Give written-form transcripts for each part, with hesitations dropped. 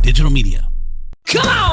Digital Media. Come on!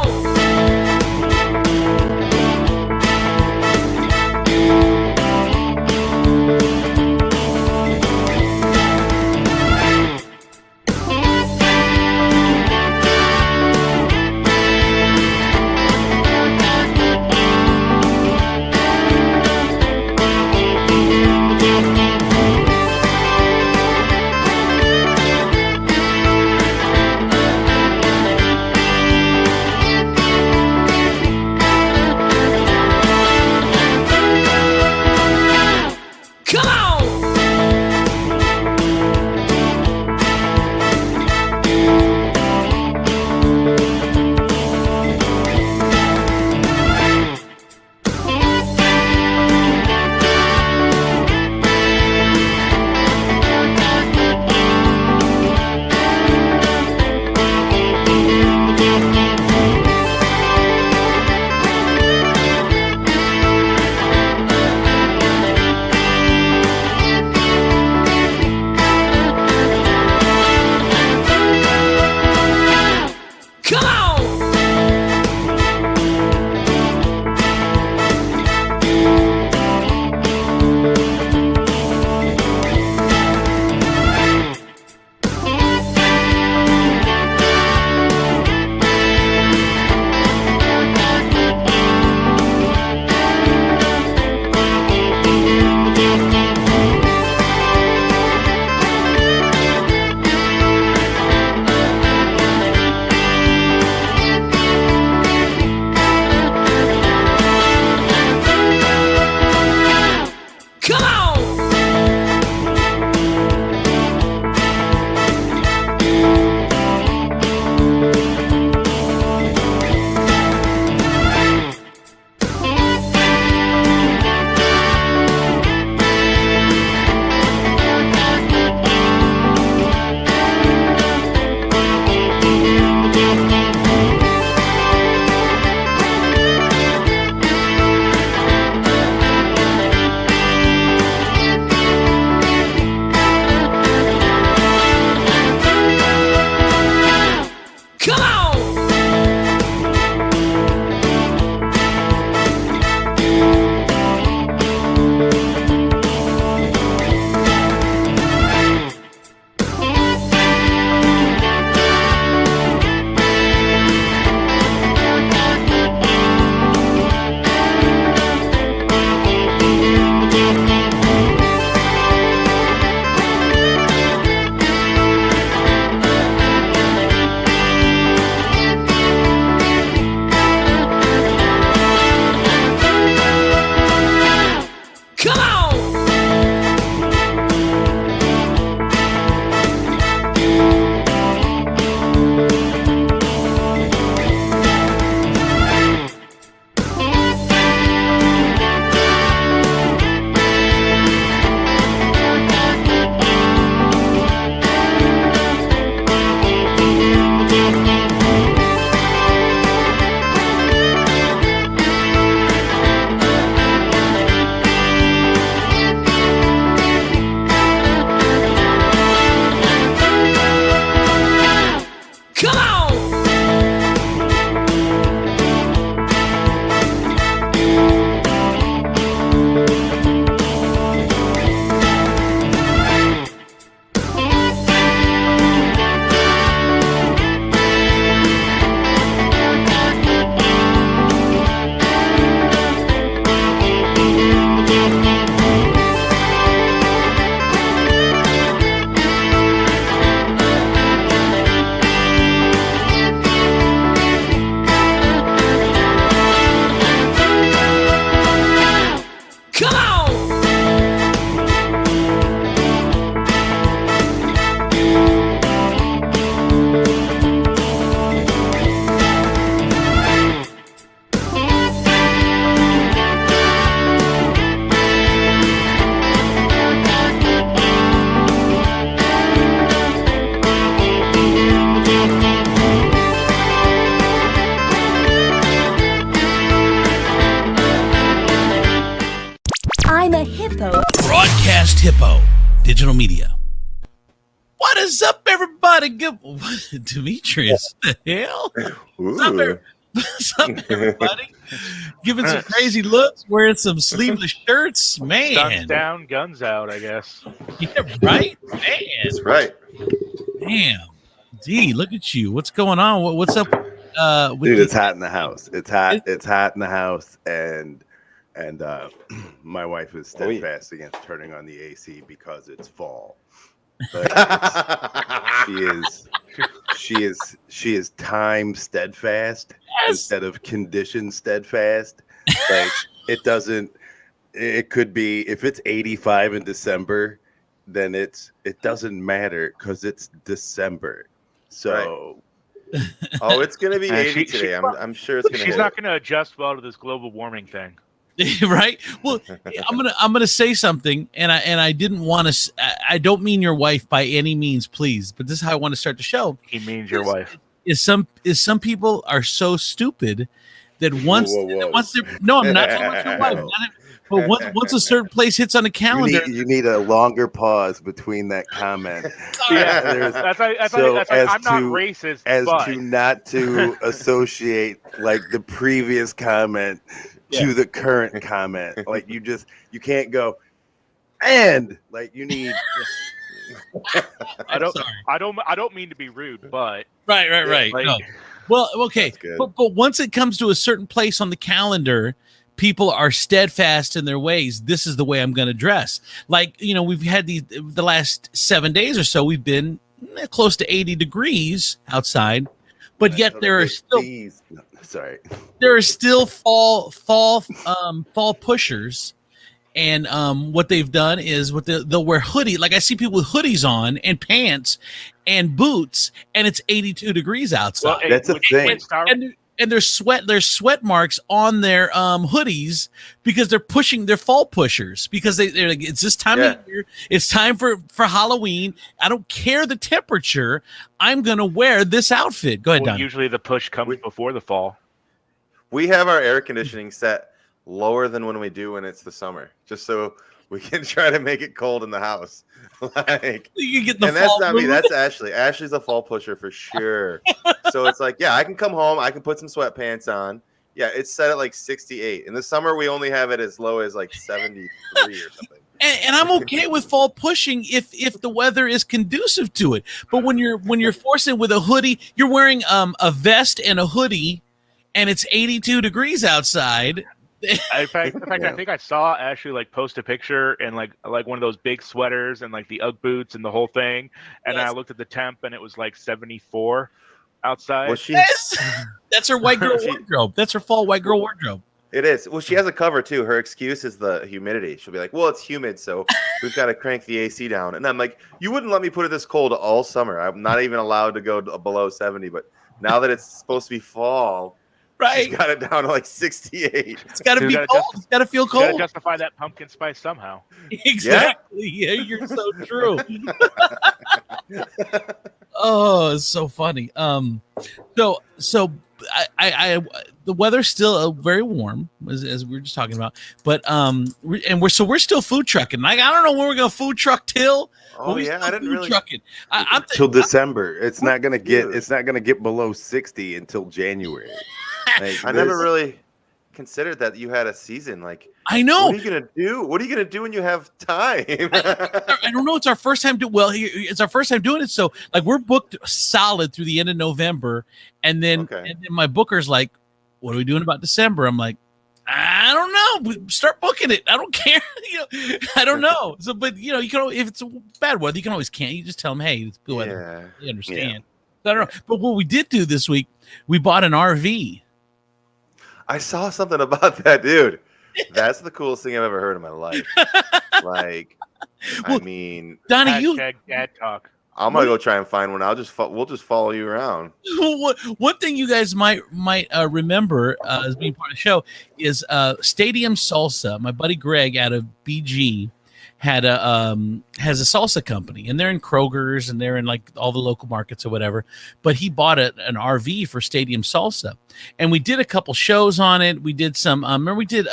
Broadcast Hippo Digital Media. What is up, everybody? everybody. Good, Demetrius. The hell? What's up, everybody? Giving some crazy looks, wearing some sleeveless shirts, man. Guns down, guns out, I guess. Yeah, right, man. That's right. Damn, D, look at you. What's going on? What's up? Dude, it's hot in the house. It's hot. It's hot in the house, and my wife is steadfast against turning on the AC because it's fall. But she is time steadfast instead of condition steadfast. Like it doesn't. It could be if it's 85 in December, then it doesn't matter because it's December. So. Right. Oh, it's gonna be 80 today. I'm sure it's gonna. She's not gonna adjust well to this global warming thing. Right. Well, I'm gonna say something, and I didn't want to. I don't mean your wife by any means, please. But this is how I want to start the show. He means your wife. Some people are so stupid that once they're no, I'm not talking about your wife. But once a certain place hits on the calendar, you need a longer pause between that comment. Yeah, I'm not racist, to not to associate like the previous comment to the current comment. Like you can't go and like you need. I don't mean to be rude, but right. Like, no. Well, okay, but once it comes to a certain place on the calendar, people are steadfast in their ways. This is the way I'm going to dress. Like, we've had the last 7 days or so, we've been close to 80 degrees outside, but yet there are still fall pushers. And what they've done is they'll wear hoodie. Like I see people with hoodies on and pants and boots, and it's 82 degrees outside. Well, that's a thing. And there's sweat marks on their hoodies because they're fall pushers because they're like, it's this time of year. It's time for Halloween. I don't care the temperature. I'm gonna wear this outfit. Go ahead, Don. Usually the push comes before the fall. We have our air conditioning set lower than when it's the summer, just so we can try to make it cold in the house. Like, you get the and fall that's not me. movement. That's Ashley. Ashley's a fall pusher for sure. So it's like, I can come home. I can put some sweatpants on. Yeah, it's set at like 68. In the summer, we only have it as low as like 73 or something. And I'm okay with fall pushing if the weather is conducive to it. But when you're forced in with a hoodie, you're wearing a vest and a hoodie, and it's 82 degrees outside. In fact, I think I saw Ashley like post a picture and like one of those big sweaters and like the UGG boots and the whole thing. And I looked at the temp and it was like 74 outside. Well, that's her white girl wardrobe. That's her fall white girl wardrobe. It is. Well, she has a cover too. Her excuse is the humidity. She'll be like, well, it's humid, so we've got to crank the AC down. And I'm like, you wouldn't let me put it this cold all summer. I'm not even allowed to go below 70. But now that it's supposed to be fall, right, she's got it down to like 68. It's got to be cold. It's got to feel cold. Got to justify that pumpkin spice somehow. Exactly. Yeah, you're so true. Oh, it's so funny. So I the weather's still very warm as we were just talking about, but we're still food trucking. Like I don't know when we're gonna food truck till. Oh yeah, I didn't really trucking till December. It's not gonna get below 60 until January. Like, I never really considered that you had a season. Like, I know. What are you gonna do? What are you gonna do when you have time? I don't know. It's our first time it's our first time doing it. So like we're booked solid through the end of November, and then my booker's like, "What are we doing about December?" I'm like, I don't know. Start booking it. I don't care. I don't know. So, but you can if it's bad weather, you can always You just tell them, hey, it's good weather. You understand. Yeah. I don't know. But what we did do this week, we bought an RV. I saw something about that, dude. That's the coolest thing I've ever heard in my life. Like, I mean, Donnie, dad talk. I'm gonna go try and find one. We'll just follow you around. One thing you guys might remember as being part of the show is Stadium Salsa. My buddy Greg out of BG has a salsa company, and they're in Kroger's and they're in like all the local markets or whatever. But he bought an RV for Stadium Salsa, and we did a couple shows on it. We did some. Remember we did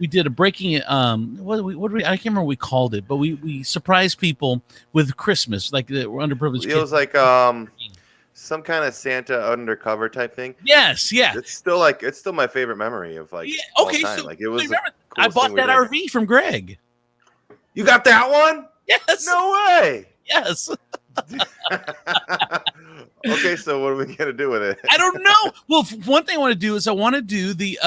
we did a breaking it. What did we? I can't remember what we called it, but we surprised people with Christmas, like the underprivileged kids. It was like some kind of Santa undercover type thing. Yes, yeah. It's still my favorite memory of like all time. So like it was. I bought that RV from Greg. You got that one? Yes. No way. Yes. Okay, so what are we gonna do with it? I don't know. Well, one thing I want to do is I want to do the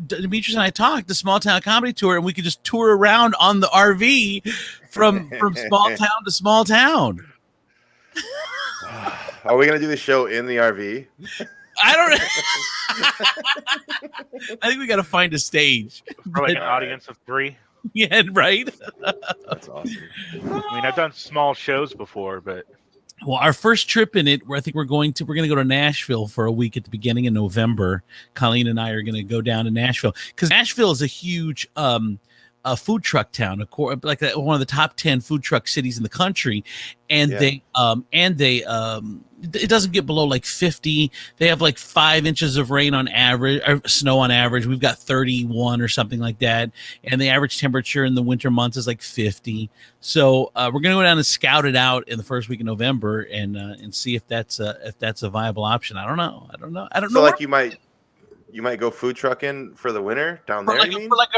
Demetrius and I talked the small town comedy tour, and we could just tour around on the RV from small town to small town. Are we gonna do the show in the RV? I don't know. I think we got to find a stage. For like an audience of 3. Yeah, right. That's awesome. I mean, I've done small shows before, but well, our first trip in it, where I think we're going to go to Nashville for a week at the beginning of November. Colleen and I are going to go down to Nashville because Nashville is a huge a food truck town, like one of the top 10 food truck cities in the country, and they it doesn't get below like 50. They have like 5 inches of rain on average, or snow on average. We've got 31 or something like that, and the average temperature in the winter months is like 50. So we're gonna go down and scout it out in the first week of November and see if that's a viable option. I don't know. So like you might go food trucking for the winter down there.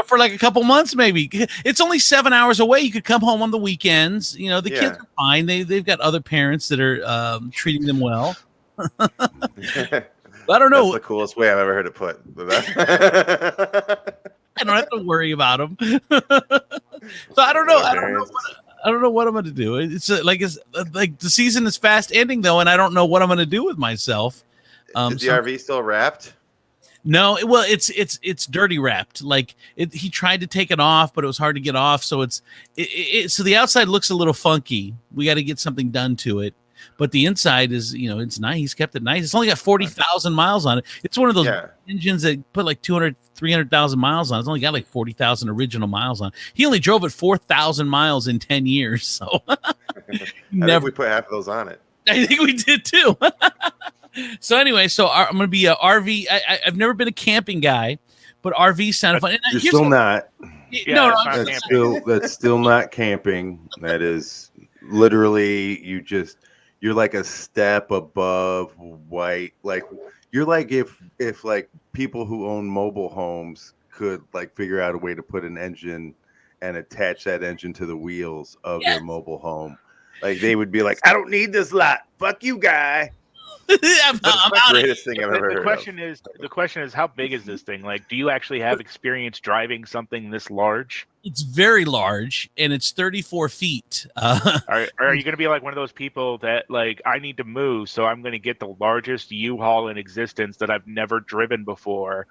For like a couple months, maybe. It's only 7 hours away. You could come home on the weekends. You know, the kids are fine. They've got other parents that are treating them well. I don't know. That's the coolest way I've ever heard it put. I don't have to worry about them. So I don't know. I don't know what I'm going to do. It's like the season is fast ending though, and I don't know what I'm going to do with myself. Is the RV still wrapped? No, well, it's dirty wrapped. Like he tried to take it off, but it was hard to get off. So so the outside looks a little funky. We got to get something done to it. But the inside is, it's nice. He's kept it nice. It's only got 40,000 miles on it. It's one of those engines that put like 200, 300,000 miles on it. It's only got like 40,000 original miles on it. He only drove it 4,000 miles in 10 years. So I think we put half of those on it. I think we did too. So anyway, I'm going to be a RV. I've never been a camping guy, but RV sounded fun. You're still not. No, that's still not camping. That is literally you're like a step above white. Like you're like if like people who own mobile homes could like figure out a way to put an engine and attach that engine to the wheels of their mobile home. Like they would be like, I don't need this lot. Fuck you, guy. I'm the greatest thing I've ever heard. The question is, how big is this thing? Like, do you actually have experience driving something this large? It's very large, and it's 34 feet. Are you going to be like one of those people that, like, I need to move, so I'm going to get the largest U-Haul in existence that I've never driven before,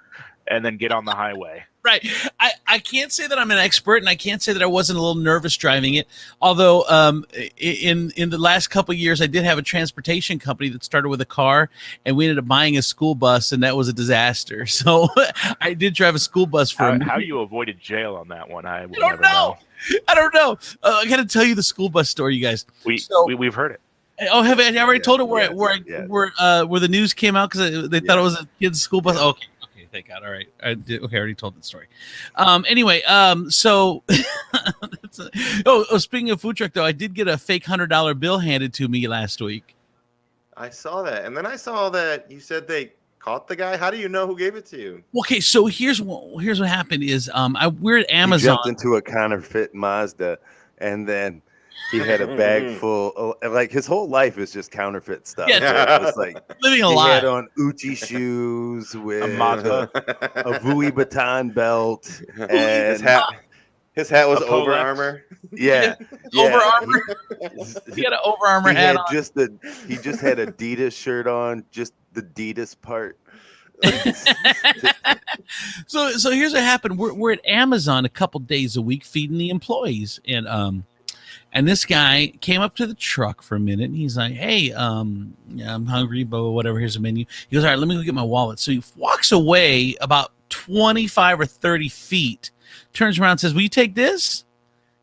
and then get on the highway? Right. I can't say that I'm an expert, and I can't say that I wasn't a little nervous driving it. Although in the last couple of years, I did have a transportation company that started with a car, and we ended up buying a school bus, and that was a disaster. So I did drive a school bus for how you avoided jail on that one. I don't know. I don't know. I got to tell you the school bus story, you guys. We've heard it. Oh, have I already told it where the news came out because they thought it was a kid's school bus? Okay. Thank God. All right. I already told that story. Anyway, so speaking of food truck though, I did get a fake $100 bill handed to me last week. I saw that. And then I saw that you said they caught the guy. How do you know who gave it to you? Okay, so here's what happened is we're at Amazon. He jumped into a counterfeit Mazda, and then he had a bag full of, like, his whole life is just counterfeit stuff. Yeah, it was like living a he lie. had on Uchi shoes with a Louis Vuitton belt, and his hat was Over Armour. Yeah. Over Armour. He had an Over Armour hat on. He just had Adidas shirt on, just the Adidas part. So here's what happened. We're at Amazon a couple days a week feeding the employees, and this guy came up to the truck for a minute, and he's like, "Hey, I'm hungry, but whatever. Here's a menu." He goes, "All right, let me go get my wallet." So he walks away about 25 or 30 feet, turns around, and says, "Will you take this?"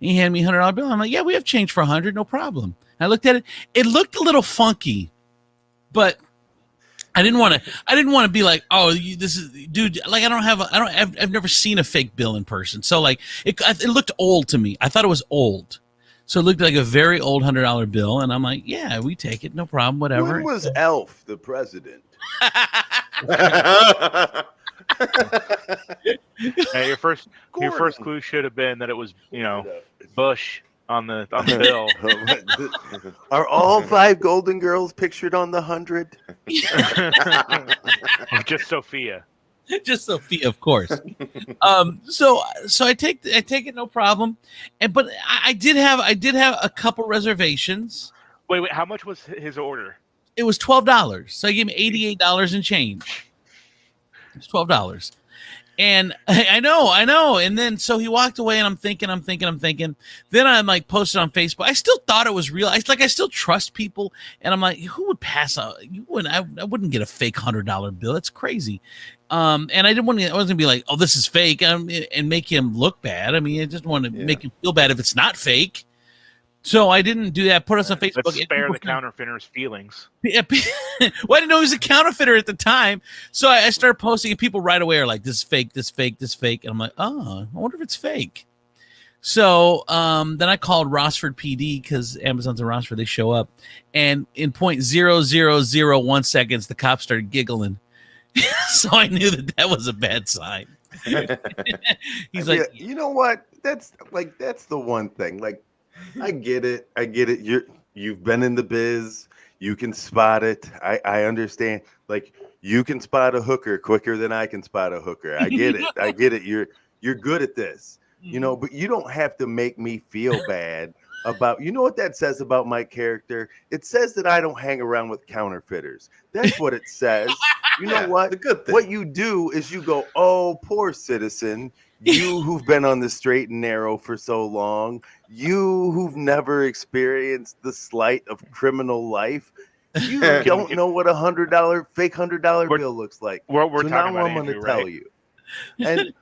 And he handed me a $100 bill. I'm like, "Yeah, we have change for 100, no problem." I looked at it. It looked a little funky, but I didn't want to be like, oh, this is, dude. Like, I've never seen a fake bill in person. So like, it looked old to me. I thought it was old. So it looked like a very old $100 bill. And I'm like, yeah, we take it. No problem. Whatever. When was Elf the president? Hey, your first clue should have been that it was, Bush on the bill. Are all 5 Golden Girls pictured on the 100? Just Sophia. Just Sophia, of course. So I take it, no problem. But I did have a couple reservations. Wait, how much was his order? It was $12. So I gave him $88 and change. It's $12. And I know. And then so he walked away, and I'm thinking. Then I'm like posted on Facebook. I still thought it was real. I still trust people. And I'm like, who would pass out? I wouldn't get a fake $100 bill. That's crazy. And I wasn't gonna be like, oh, this is fake, and make him look bad. I mean, I just want to make him feel bad if it's not fake. So I didn't do that. Put us on Facebook. Let's spare the counterfeiter's feelings. Yeah, well, I didn't know he was a counterfeiter at the time. So I started posting, and people right away are like, "This is fake. This fake. This fake." And I'm like, "Oh, I wonder if it's fake." So then I called Rossford PD because Amazon's in Rossford. They show up, and in 0.0001 seconds, the cops started giggling. So I knew that was a bad sign. He's like, you know what? That's the one thing. Like, I get it. You've been in the biz. You can spot it. I understand. Like, you can spot a hooker quicker than I can spot a hooker. I get it. You're good at this. But you don't have to make me feel bad about, you know what that says about my character? It says that I don't hang around with counterfeiters. That's what it says. You know what? The good thing. What you do is you go, oh, poor citizen. You who've been on the straight and narrow for so long, you who've never experienced the slight of criminal life, you don't know what a fake $100 bill looks like. We're so talking now about I'm going to Andrew, tell right? you. And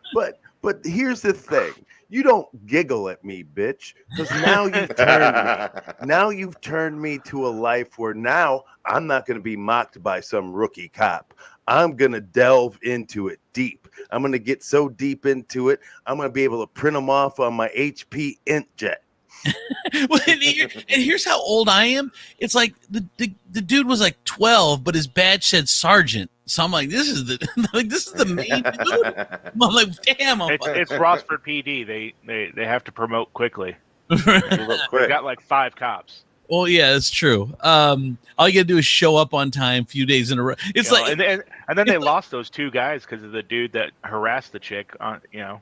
but here's the thing. You don't giggle at me, bitch, because now you've turned me to a life where now I'm not going to be mocked by some rookie cop. I'm going to delve into it deep. I'm going to get so deep into it, I'm going to be able to print them off on my HP inkjet. Well, and here's how old I am. It's like the dude was like 12, but his badge said sergeant. So I'm like, this is the main dude. I'm like, damn. It's Rossford PD. They have to promote quickly. Quick. They got like 5 cops. Well, yeah, that's true. All you gotta do is show up on time, a few days in a row. It's and then they lost those 2 guys because of the dude that harassed the chick. Yeah.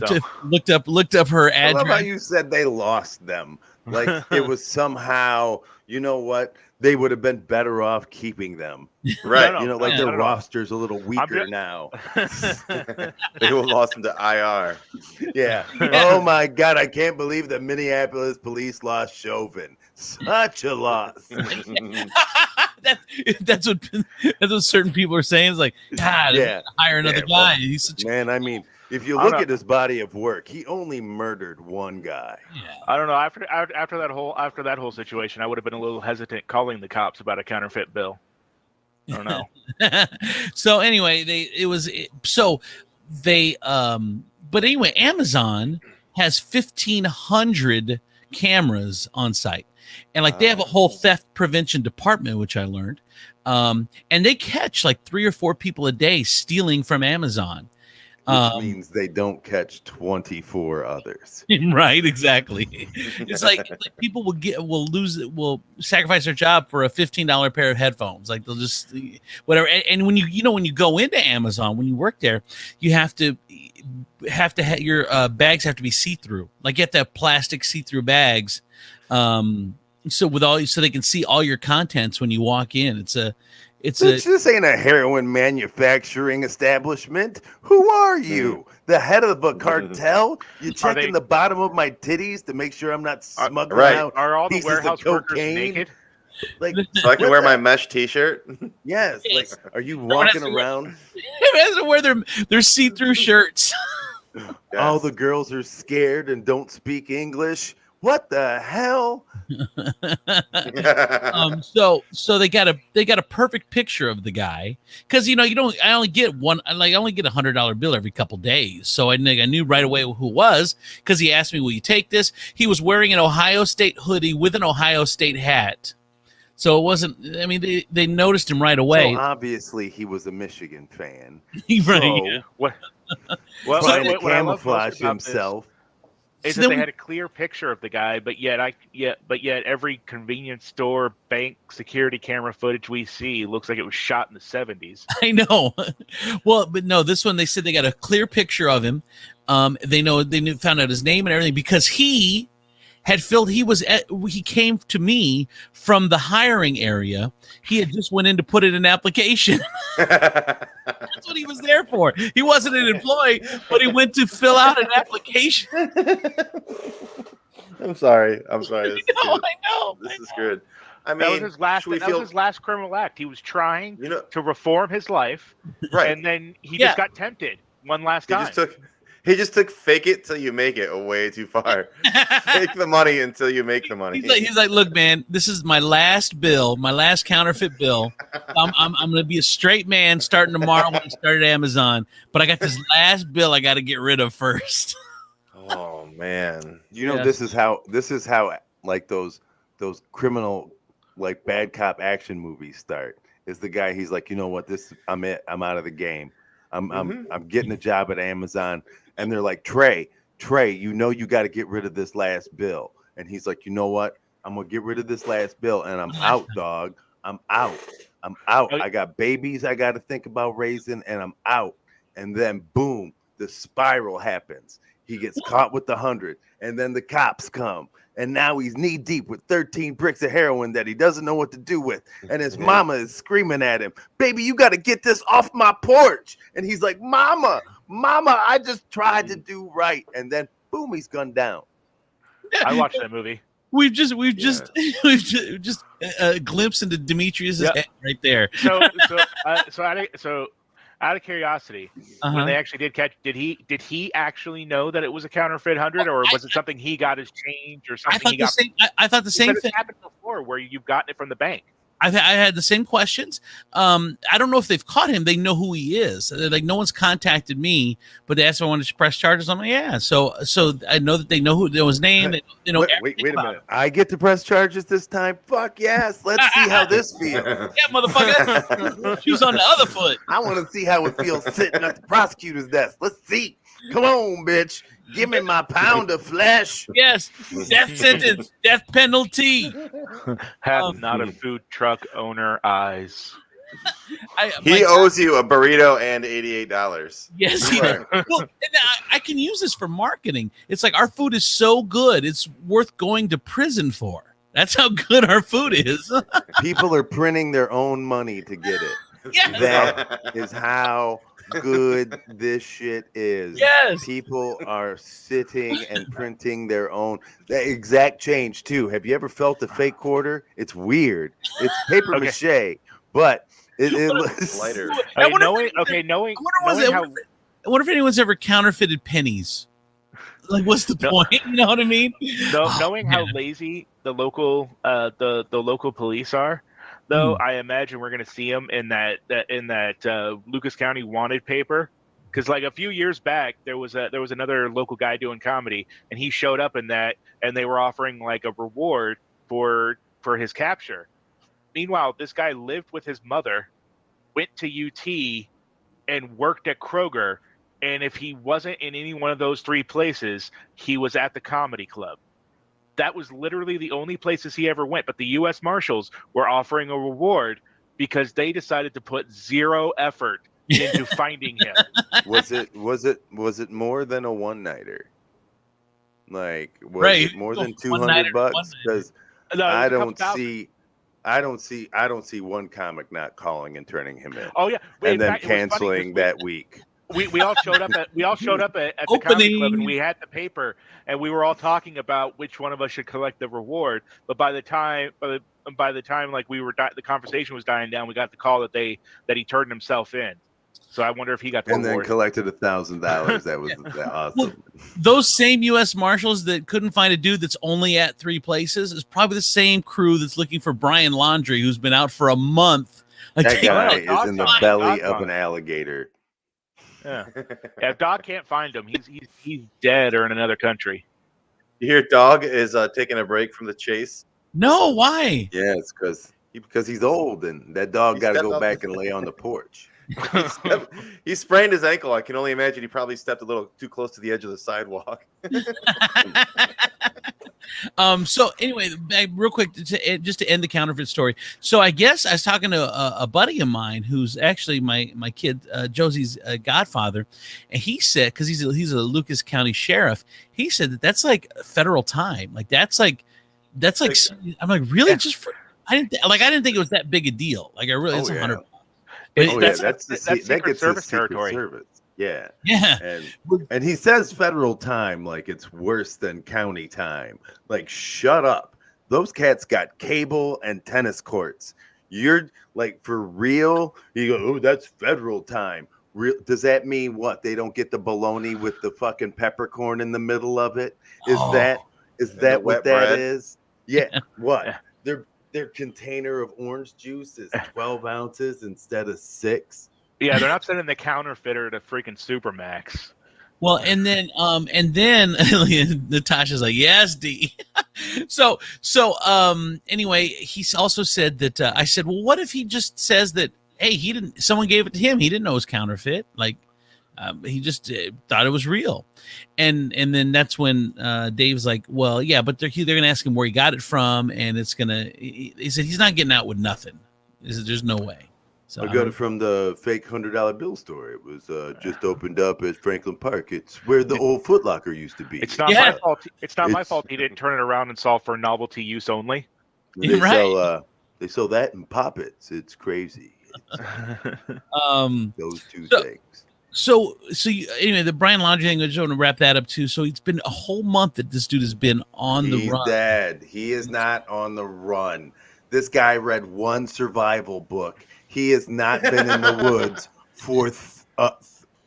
So. Looked up her I address. love how you said they lost them. Like it was somehow, you know what? They would have been better off keeping them. Right. Their roster's a little weaker now. They will lost them to IR. Yeah. Oh my God. I can't believe that Minneapolis police lost Chauvin. Such a loss. That's what certain people are saying. It's like, God, hire another guy. He's such I mean, if you look at his body of work, he only murdered 1 guy. Yeah. I don't know. After that whole situation, I would have been a little hesitant calling the cops about a counterfeit bill. I don't know. So anyway, but anyway, Amazon has 1,500 cameras on site, and like they have a whole theft prevention department, which I learned, and they catch like 3 or 4 people a day stealing from Amazon. Which means they don't catch 24 others. Right, exactly. It's like people will sacrifice their job for a $15 pair of headphones. Like they'll just whatever. And when when you go into Amazon, when you work there, you have to your bags have to be see-through. Like you have to have plastic see-through bags. So they can see all your contents when you walk in. This ain't a heroin manufacturing establishment. Who are you? The head of a cartel? You checking the bottom of my titties to make sure I'm not smuggling out Are all the pieces warehouse of workers cocaine? naked? Like, so I can wear my mesh T-shirt. Yes. Like, are you walking around? They have to wear their see-through shirts. All the girls are scared and don't speak English. What the hell? So they got a perfect picture of the guy, because I only get $100 bill every couple days, so I knew right away who it was, because he asked me, will you take this? He was wearing an Ohio State hoodie with an Ohio State hat, so it wasn't, I mean, they noticed him right away. So obviously he was a Michigan fan. Right, so yeah. What trying to what I love most camouflage about himself. is So that then they had a clear picture of the guy, but yet every convenience store, bank, security camera footage we see looks like it was shot in the 70s. I know. Well, but no, this one they said they got a clear picture of him. They found out his name and everything, because he came to me from the hiring area. He had just went in to put in an application. That's what he was there for. He wasn't an employee, but he went to fill out an application. I'm sorry. This I know. This is good. I mean, That was his last criminal act. He was trying to reform his life, right? And then he just got tempted one last time. He just took fake it till you make it way too far. Fake the money until you make the money. He's like, look, man, this is my last bill, my last counterfeit bill. I'm going to be a straight man starting tomorrow when I start at Amazon. But I got this last bill I got to get rid of first. Oh man, this is how like those criminal, like bad cop action movies start. Is the guy? He's like, you know what? I'm out of the game. I'm getting a job at Amazon. And they're like, Trey, you got to get rid of this last bill. And he's like, you know what? I'm going to get rid of this last bill, and I'm out, dog. I'm out. I got babies I got to think about raising, and I'm out. And then, boom, the spiral happens. He gets caught with the 100, and then the cops come. And now he's knee deep with 13 bricks of heroin that he doesn't know what to do with. And his mama is screaming at him, baby, you got to get this off my porch. And he's like, mama, I just tried to do right. And then boom, he's gunned down. I watched that movie. We've just a glimpse into Demetrius' head right there. So out of curiosity, when they actually did catch, did he actually know that it was a counterfeit 100, or was it something he got as change or something? I thought the same thing. It's happened before, where you've gotten it from the bank. I had the same questions. I don't know if they've caught him. They know who he is. Like, no one's contacted me, but they asked if I wanted to press charges. I'm like, yeah. So I know that they know his name. They know wait a minute. I get to press charges this time? Fuck yes. Let's see how this feels. Yeah, motherfucker. She was on the other foot. I want to see how it feels sitting at the prosecutor's desk. Let's see. Come on, bitch. Give me my pound of flesh. Yes. Death sentence. Death penalty. Have not a food truck owner eyes. He owes you a burrito and $88. Yes, he does. Well, I can use this for marketing. It's like, our food is so good, it's worth going to prison for. That's how good our food is. People are printing their own money to get it. Yes. That is how good this shit is. Yes. People are sitting and printing their own exact change too. Have you ever felt a fake quarter? It's weird. It's paper mache, but it's lighter. I wonder if anyone's ever counterfeited pennies. Like, what's the point? You know what I mean? Knowing how lazy the local police are, though, I imagine we're going to see them in that Lucas County wanted paper, because like a few years back there was another local guy doing comedy, and he showed up in that, and they were offering like a reward for his capture. Meanwhile, this guy lived with his mother, went to UT, and worked at Kroger. And if he wasn't in any one of those three places, he was at the comedy club. That was literally the only places he ever went. But the U.S. Marshals were offering a reward because they decided to put zero effort into finding him. Was it more than a one-nighter? Like, was it more than $200? Because I don't see one comic not calling and turning him in. Oh yeah, and then canceling that week. We all showed up at the comedy club, and we had the paper, and we were all talking about which one of us should collect the reward. But by the time like the conversation was dying down, we got the call that he turned himself in. So I wonder if he got the and then reward. collected $1,000. That was awesome. Well, those same U.S. Marshals that couldn't find a dude that's only at 3 places is probably the same crew that's looking for Brian Laundrie, who's been out for a month. Like, That guy Dog's is in the on it. belly Dog's of on an it. alligator. Yeah. If Dog can't find him, he's dead or in another country. You hear Dog is taking a break from the chase. no, why? Yeah, it's because he's old and that dog He got to stepped go up. back and lay on the porch. He sprained his ankle. I can only imagine he probably stepped a little too close to the edge of the sidewalk. So anyway, real quick, just to end the counterfeit story. So I guess I was talking to a buddy of mine who's actually my kid Josie's godfather, and he said, because he's a Lucas County sheriff, he said that's like federal time. Like that's like I'm like, really? Yeah. Just for I didn't think it was that big a deal. Like I really, it's Oh, yeah. 100. That's Secret gets Service his Secret territory. Service. Yeah. Yeah. And he says federal time like it's worse than county time. Like, shut up. Those cats got cable and tennis courts. You're like, for real? You go, oh, that's federal time. Real? Does that mean what? They don't get the bologna with the fucking peppercorn in the middle of it? Is that the what wet that bread? is? Yeah. What? Yeah. Their container of orange juice is 12 ounces instead of 6. Yeah, they're not sending the counterfeiter to freaking Supermax. Well, and then Natasha's like, yes, D. so anyway, he also said that I said, well, what if he just says that, hey, someone gave it to him, he didn't know it was counterfeit, like he just thought it was real, and then that's when Dave's like, well, yeah, but they're gonna ask him where he got it from, and he said he's not getting out with nothing. He said there's no way. So I got it from the fake $100 bill store. It was just opened up at Franklin Park. It's where the old Foot Locker used to be. It's not my fault. It's not my fault he didn't turn it around and sell for novelty use only. They Right. they sell that and Poppets. It's crazy. Those two things. So anyway, the Brian Laundrie thing, I just want to wrap that up too. So it's been a whole month that this dude has been on the run. He's dead. He is not on the run. This guy read one survival book. He has not been in the woods for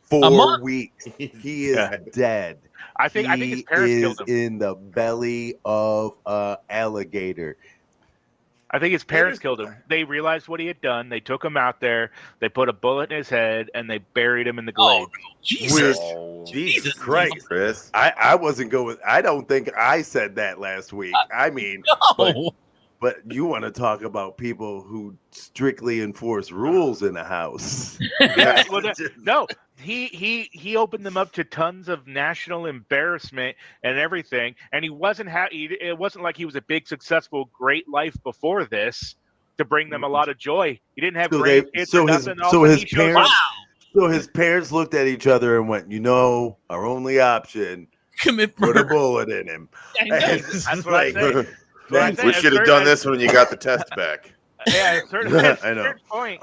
4 weeks. He is dead. I think his parents killed him. In the belly of an alligator. I think his parents killed him. They realized what he had done. They took him out there. They put a bullet in his head, and they buried him in the glade. Jesus. Jesus Christ, Chris. I wasn't going. I don't think I said that last week. I mean, No. but you want to talk about people who strictly enforce rules in a house? Yeah, well, no, he opened them up to tons of national embarrassment and everything, and he wasn't it wasn't like he was a big, successful, great life before this to bring them a lot of joy. He didn't have grandkids or nothing. So his parents looked at each other and went, our only option, Commit put murder. a bullet in him. That's what I'm saying. We should have done this when you got the test back. Yeah, at a certain Honey,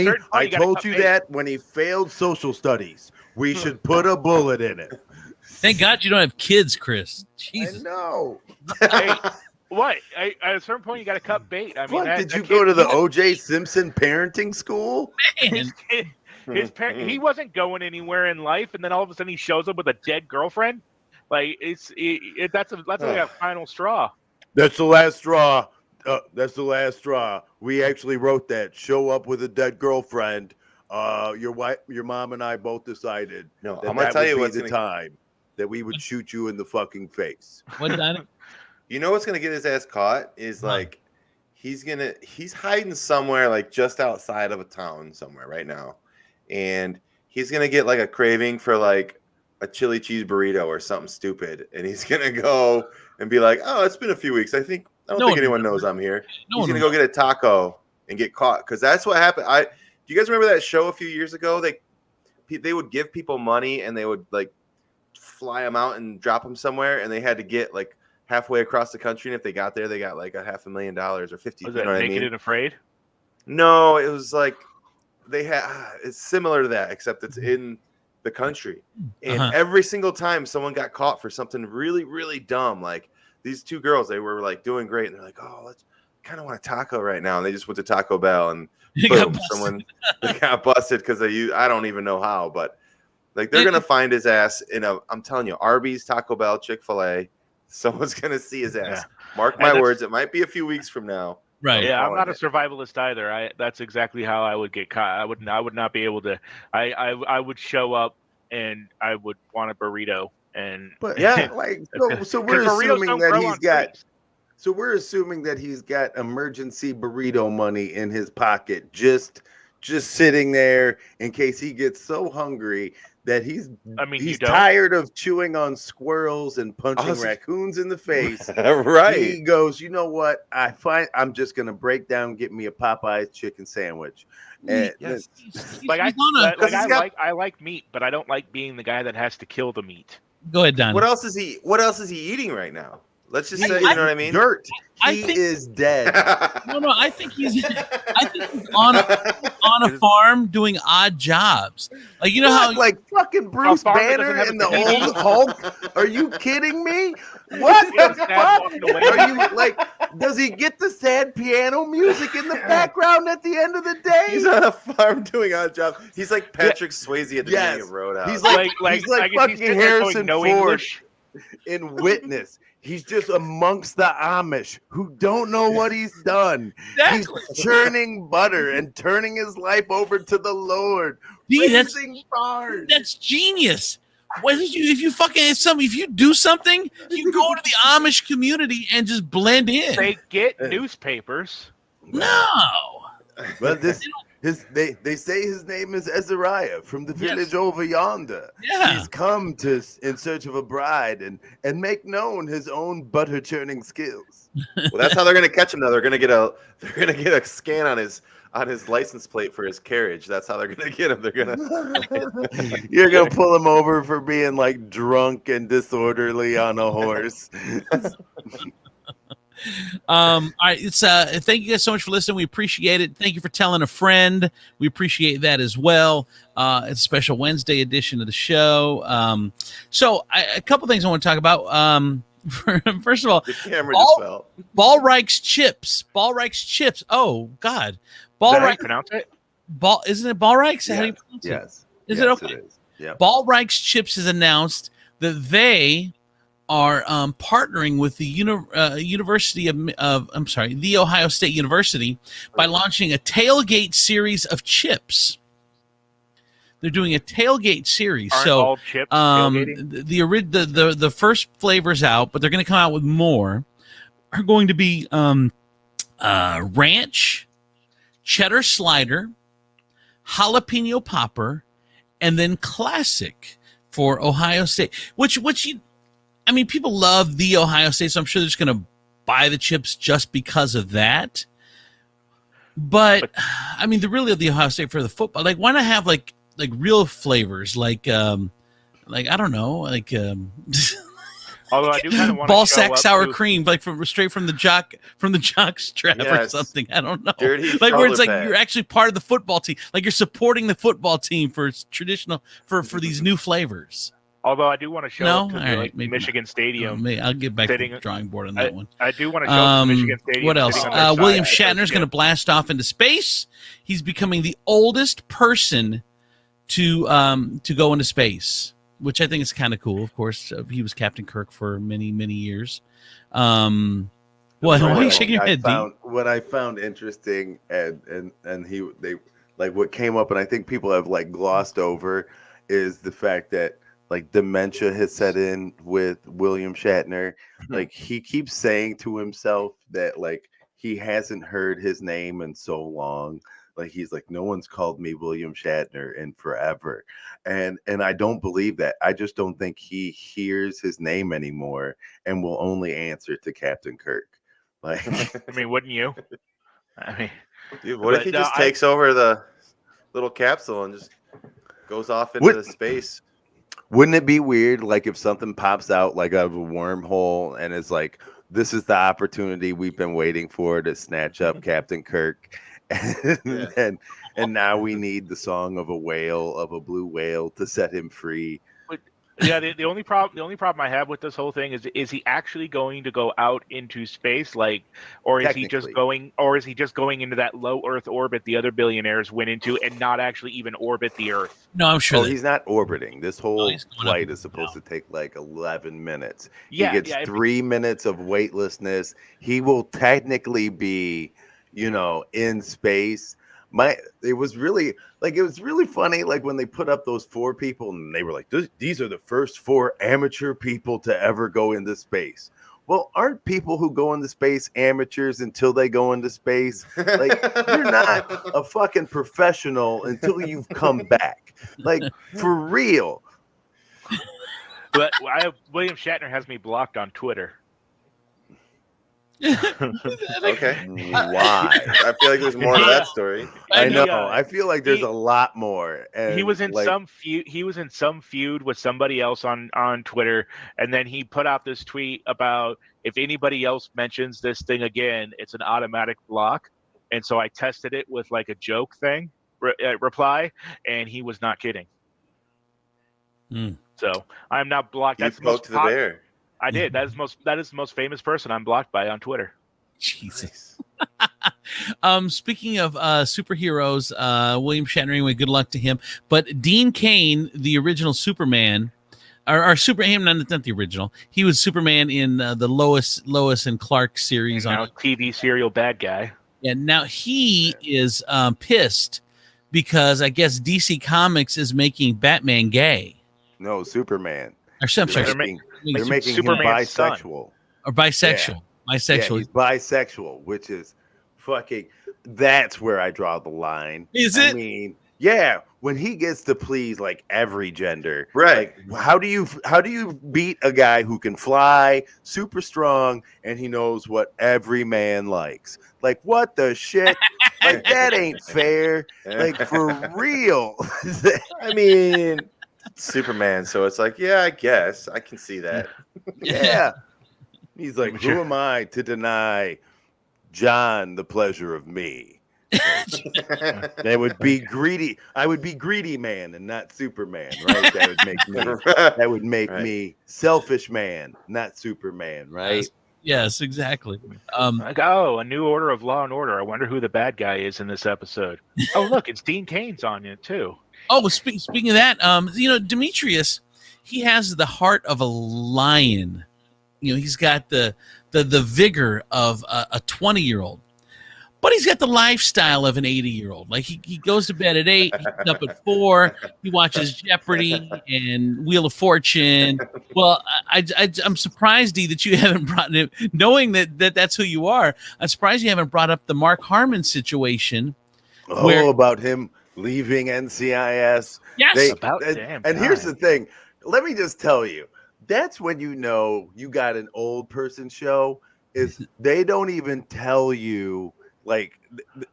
point, I you gotta told cut you bait. that when he failed social studies. We should put a bullet in it. Thank God you don't have kids, Chris. I Jesus. know. Hey, what? At a certain point, you got to cut bait. I mean, What, did you go to the O.J. Simpson parenting school? Man. His parent, he wasn't going anywhere in life, and then all of a sudden he shows up with a dead girlfriend. Like that's like a final straw. That's the last straw. That's the last straw. We actually wrote that. Show up with a dead girlfriend. Your wife, your mom, and I both decided. No, that I'm gonna tell you would what's be the time that we would shoot you in the fucking face. What done? You know what's gonna get his ass caught is like he's hiding somewhere like just outside of a town somewhere right now, and he's gonna get like a craving for like a chili cheese burrito or something stupid, and he's gonna go and be like, "Oh, it's been a few weeks. I don't think anyone knows I'm here." He's gonna go get a taco and get caught because that's what happened. Do you guys remember that show a few years ago? They would give people money and they would like fly them out and drop them somewhere, and they had to get like halfway across the country, and if they got there, they got like $500,000 or 50. Was you it know what I Naked mean? and Afraid? No, it was like they had. It's similar to that, except it's in the country, and every single time someone got caught for something really, really dumb, like these two girls, they were like doing great, and they're like, "Oh, kind of want a taco right now. And they just went to Taco Bell and They boom, got someone they got busted because I don't even know how, but like they're gonna find his ass in I'm telling you, Arby's, Taco Bell, Chick-fil-A. Someone's gonna see his ass. Yeah. Mark my words, it might be a few weeks from now. Right. Yeah, I'm not a survivalist either. That's exactly how I would get caught. I would not be able to. I would show up and I would want a burrito. And But yeah, like so 'cause we're burritos assuming don't that grow he's on got. trees. So we're assuming that he's got emergency burrito money in his pocket, just sitting there in case he gets so hungry that he's tired of chewing on squirrels and punching raccoons in the face. Right. He goes, you know what? I'm just gonna break down, get me a Popeye's chicken sandwich. And yes. I like meat, but I don't like being the guy that has to kill the meat. Go ahead, Don. What else is he eating right now? Let's just say, you know what I mean? Dirt. He is dead. No, I think he's on a farm doing odd jobs. Like you know how like fucking Bruce Banner and the old Hulk? Are you kidding me? What the fuck? Are you like? Does he get the sad piano music in the background at the end of the day? He's on a farm doing odd job. He's like Patrick Swayze at the beginning of Roadhouse. He's like fucking Harrison Ford in Witness. He's just amongst the Amish who don't know what he's done. Exactly. He's churning butter and turning his life over to the Lord. Dude, that's genius. If you do something, you go to the Amish community and just blend in. They get newspapers. No. Well, they say his name is Azariah from the village over yonder. Yeah. He's come in search of a bride and make known his own butter churning skills. Well, that's how they're gonna catch him. Though they're gonna get a scan on his license plate for his carriage. That's how they're gonna get him. You're gonna pull him over for being like drunk and disorderly on a horse. All right, it's thank you guys so much for listening. We appreciate it. Thank you for telling a friend. We appreciate that as well. It's a special Wednesday edition of the show. So a couple things I want to talk about. First of all, the camera just fell. Ballreich's chips. Oh God, Ballreich. How do you pronounce it? Isn't it Ballreich's? Yes. How do you pronounce it? Yes. Is it okay? It is. Yeah. Ballreich's chips has announced that they are partnering with the University of the Ohio State University by launching a tailgate series of chips. They're doing a tailgate series. Aren't so all chips tailgating? the first flavors out, but they're going to come out with more. Are going to be ranch, cheddar slider, jalapeno popper, and then classic for Ohio State. People love the Ohio State, so I'm sure they're just going to buy the chips just because of that. But the Ohio State for the football, like, why not have like real flavors, like I don't know, like although I do kind of want ball sack sour cream, like straight from the jock strap or something. I don't know, like where it's like you're actually part of the football team, like you're supporting the football team for traditional for these new flavors. Although I do want to show up to right, Michigan Stadium. I'll get back to the drawing board on that one. I do want to show up to Michigan Stadium. What else? William Shatner's going to blast off into space. He's becoming the oldest person to go into space, which I think is kind of cool. Of course, he was Captain Kirk for many, many years. Why are you shaking your head, D? What I found interesting and they what came up, and I think people have like glossed over, is the fact that like dementia has set in with William Shatner. Like he keeps saying to himself that like he hasn't heard his name in so long. Like he's like, no one's called me William Shatner in forever. And I don't believe that. I just don't think he hears his name anymore and will only answer to Captain Kirk. Like wouldn't you? Dude, what if he just takes over the little capsule and just goes off into the space? Wouldn't it be weird, like, if something pops out like out of a wormhole and it's like, this is the opportunity we've been waiting for to snatch up Captain Kirk, and now we need the song of a whale, of a blue whale, to set him free. Yeah, the only problem I have with this whole thing is he actually going to go out into space, like, or is he just going into that low Earth orbit the other billionaires went into and not actually even orbit the Earth? No, I'm sure. He's not orbiting. This whole flight is supposed to take like 11 minutes. Yeah, he gets 3 minutes of weightlessness. He will technically be, in space. It was really funny, like when they put up those 4 people and they were like, these are the first 4 amateur people to ever go into space. Well, aren't people who go into space amateurs until they go into space? Like, you're not a fucking professional until you've come back. Like, for real. But William Shatner has me blocked on Twitter. Okay. Why? I feel like there's more to that story. I know. I feel like there's a lot more. And he was in some feud. He was in some feud with somebody else on Twitter, and then he put out this tweet about if anybody else mentions this thing again, it's an automatic block. And so I tested it with like a joke thing reply, and he was not kidding. So I'm not blocked. That's the most bear. I did. That is the most famous person I'm blocked by on Twitter. Jesus. Speaking of superheroes, William Shatner, anyway, good luck to him. But Dean Cain, the original Superman, or Superman, not the original. He was Superman in the Lois and Clark series on TV serial bad guy. And now he is pissed because I guess DC Comics is making Batman gay. No, Superman. Or I'm sorry, they're making Superman's him bisexual. Son. Or bisexual. Yeah. Bisexual. Yeah, he's bisexual, which is fucking. That's where I draw the line. Is it? I mean, yeah. When he gets to please like every gender, right? Like, how do you beat a guy who can fly, super strong, and he knows what every man likes? Like, what the shit? Like, that ain't fair. Like, for real. I mean. Superman, so it's like, yeah, I guess I can see that. Yeah. He's like, who am I to deny John the pleasure of me? That would be greedy. I would be greedy man and not Superman, right? That would make me selfish man, not Superman, right? Yes, exactly. Like, a new order of Law and Order. I wonder who the bad guy is in this episode. Oh, look, it's Dean Cain's on it too. Oh, speaking of that, Demetrius, he has the heart of a lion. He's got the vigor of a 20-year-old, but he's got the lifestyle of an 80-year-old. Like he goes to bed at 8, he gets up at 4, he watches Jeopardy and Wheel of Fortune. Well, I'm surprised, Dee, that you haven't brought it, knowing that's who you are. I'm surprised you haven't brought up the Mark Harmon situation. About him leaving NCIS. Yes. And here's the thing. Let me just tell you. That's when you know you got an old person show is they don't even tell you, like,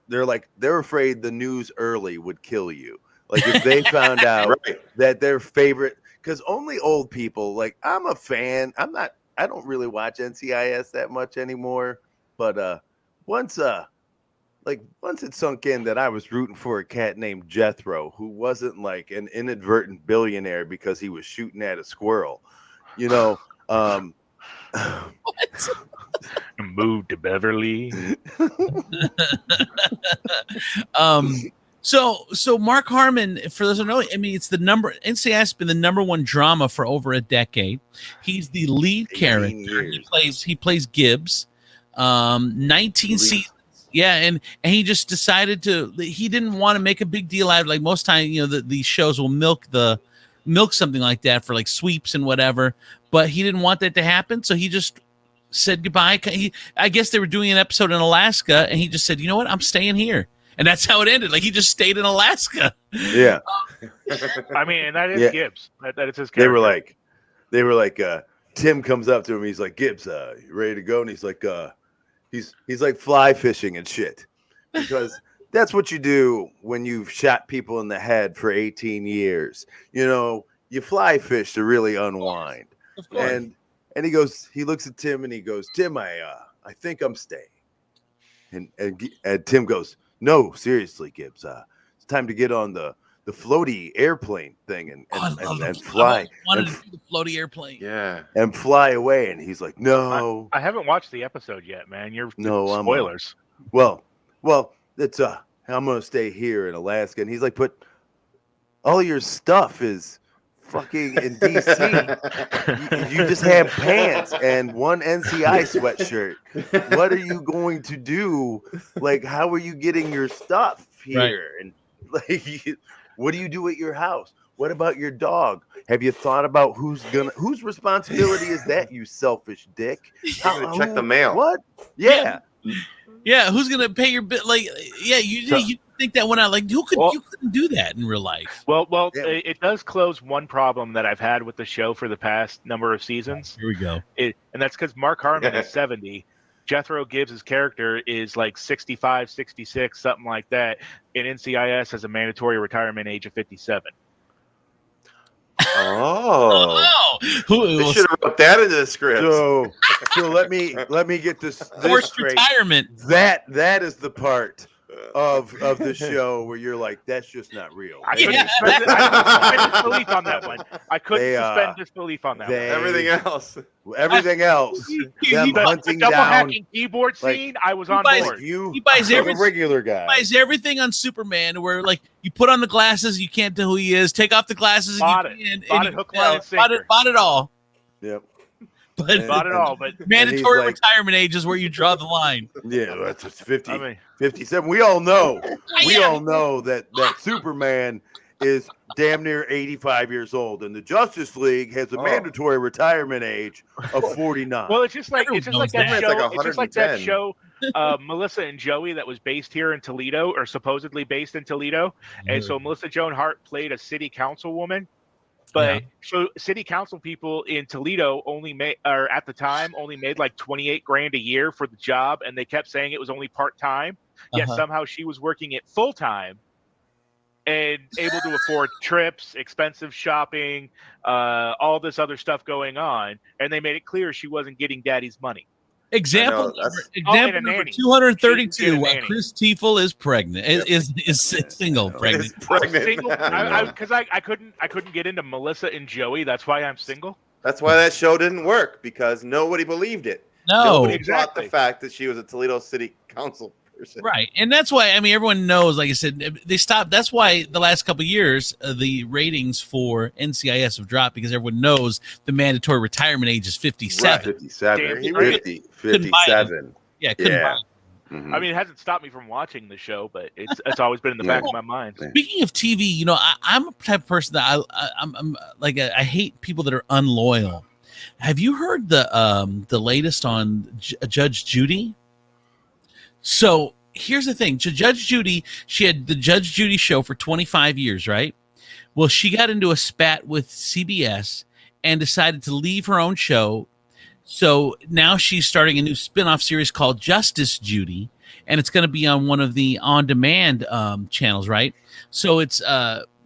they're afraid the news early would kill you. Like if they found out that their favorite, because only old people, like I'm a fan. I don't really watch NCIS that much anymore. But once it sunk in that I was rooting for a cat named Jethro, who wasn't like an inadvertent billionaire because he was shooting at a squirrel, Moved to Beverly. So Mark Harmon, for those who know, I mean, NCIS has been the number one drama for over a decade. He's the lead character. He plays Gibbs. 19 seasons. Yeah, and he just decided he didn't want to make a big deal out of, like most times, these shows will milk something like that for like sweeps and whatever, but he didn't want that to happen, so he just said goodbye. I guess they were doing an episode in Alaska, and he just said, you know what, I'm staying here. And that's how it ended. Like he just stayed in Alaska. Yeah. I mean, and that is Gibbs. That is his character. They were like, Tim comes up to him, he's like, Gibbs, you ready to go? And he's like, He's like fly fishing and shit, because that's what you do when you've shot people in the head for 18 years. You fly fish to really unwind. Of course. And he looks at Tim and he goes, Tim, I think I'm staying. And Tim goes, no, seriously, Gibbs, it's time to get on the floaty airplane thing and fly. I wanted to do the floaty airplane. Yeah. And fly away. And he's like, no. I haven't watched the episode yet, man. Spoilers. Well, it's I'm gonna stay here in Alaska. And he's like, but all your stuff is fucking in DC. you just have pants and one NCI sweatshirt. What are you going to do? Like, how are you getting your stuff here? Right. And like, what do you do at your house? What about your dog? Have you thought about whose responsibility is that, you selfish dick? Check the mail. What? Yeah. Yeah, who's gonna pay your bill? Like, yeah, you think that when you couldn't do that in real life. Well, it does close one problem that I've had with the show for the past number of seasons. Here we go. And that's because Mark Harmon is 70. Jethro Gibbs' character is like 65, 66, something like that. And NCIS has a mandatory retirement age of 57. Oh, Who they should have wrote that into the script. So let me get this forced straight. retirement. That is the part of the show where you're like, that's just not real. I couldn't suspend disbelief on that one. I couldn't suspend disbelief on that one. Everything else. Them hunting double down hacking keyboard scene. I was on board. He buys a regular guy. He buys everything on Superman, where like you put on the glasses, you can't tell who he is. Take off the glasses, Bought and you it. Bought it hook, line, and sinker. Bought it all. Yep. But bought it all. But mandatory retirement age is where you draw the line. Yeah, that's just 50, 57. We all know. We all know that Superman is damn near 85 years old, and the Justice League has a mandatory retirement age of 49. Well, it's just like that show. It's just like that show, Melissa and Joey, that was based here in Toledo, or supposedly based in Toledo. And so Melissa Joan Hart played a city councilwoman. But so city council people in Toledo at the time only made like $28,000 a year for the job, and they kept saying it was only part time. Yet somehow she was working it full time and able to afford trips, expensive shopping, all this other stuff going on, and they made it clear she wasn't getting daddy's money. Example number 232. Chris Tiefel is pregnant. Is single pregnant. Single because I couldn't get into Melissa and Joey. That's why I'm single. That's why that show didn't work, because nobody believed it. Nobody bought the fact that she was a Toledo City Council person. Right, and that's why everyone knows. Like I said, they stopped. That's why the last couple of years the ratings for NCIS have dropped, because everyone knows the mandatory retirement age is 57. Right, 57. 57. Yeah, couldn't buy it. Mm-hmm. I mean, it hasn't stopped me from watching the show, but it's always been in the back of my mind. Speaking of TV, I'm a type of person that I'm like I hate people that are unloyal. Have you heard the latest on Judge Judy? So here's the thing: Judge Judy, she had the Judge Judy show for 25 years, right? Well, she got into a spat with CBS and decided to leave her own show. So now she's starting a new spin-off series called Justice Judy, and it's going to be on one of the on-demand channels, right? So it's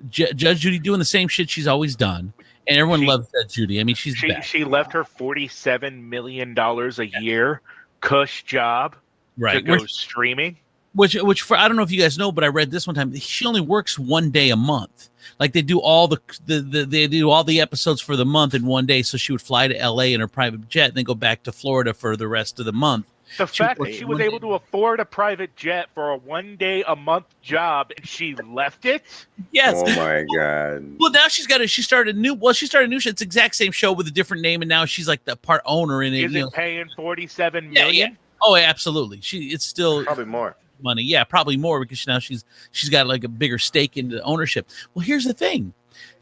Judge Judy doing the same shit she's always done, and everyone loves Judge Judy. I mean, she left her $47 million a year cush job to go streaming. Which for, I don't know if you guys know, but I read this one time. She only works one day a month. Like they do all they do all the episodes for the month in one day. So she would fly to LA in her private jet and then go back to Florida for the rest of the month. The fact that she was able to afford a private jet for a 1 day a month job and she left it. Yes. Oh my God. Well, now she started a new show. It's the exact same show with a different name, and now she's like the part owner in it. Is it paying $47 million? Yeah. Oh, absolutely. It's still probably more money. Yeah, probably more, because now she's got like a bigger stake in the ownership. Well, here's the thing.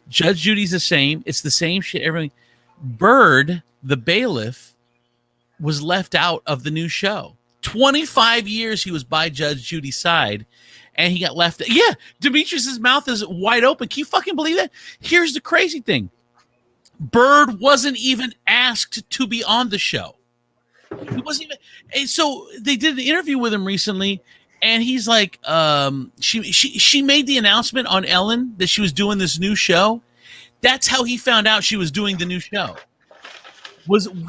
Judge Judy's the same. It's the same shit. Everything. Bird, the bailiff, was left out of the new show. 25 years he was by Judge Judy's side, and he got left. Yeah, Demetrius's mouth is wide open. Can you fucking believe that? Here's the crazy thing. Bird wasn't even asked to be on the show. He wasn't even. And so they did an interview with him recently, and he's like, she made the announcement on Ellen that she was doing this new show. That's how he found out she was doing the new show.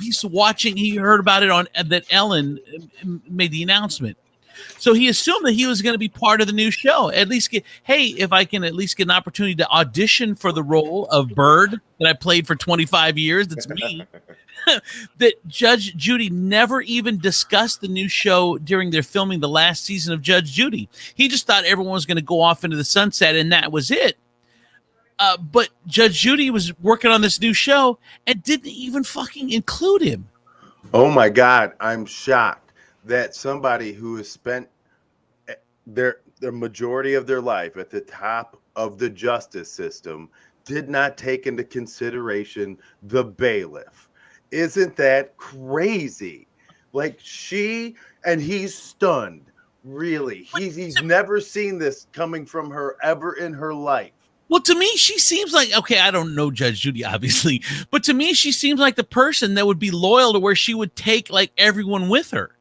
He's watching, he heard about it on that Ellen made the announcement. So he assumed that he was going to be part of the new show. At least if I can at least get an opportunity to audition for the role of Bird that I played for 25 years, that's me. That Judge Judy never even discussed the new show during their filming the last season of Judge Judy. He just thought everyone was going to go off into the sunset and that was it. But Judge Judy was working on this new show and didn't even fucking include him. Oh my God, I'm shocked that somebody who has spent the majority of their life at the top of the justice system did not take into consideration the bailiff. Isn't that crazy? Like he's stunned. Really, he's never seen this coming from her ever in her life. Well, to me, she seems like, okay, I don't know Judge Judy, obviously, but to me, she seems like the person that would be loyal to where she would take like everyone with her.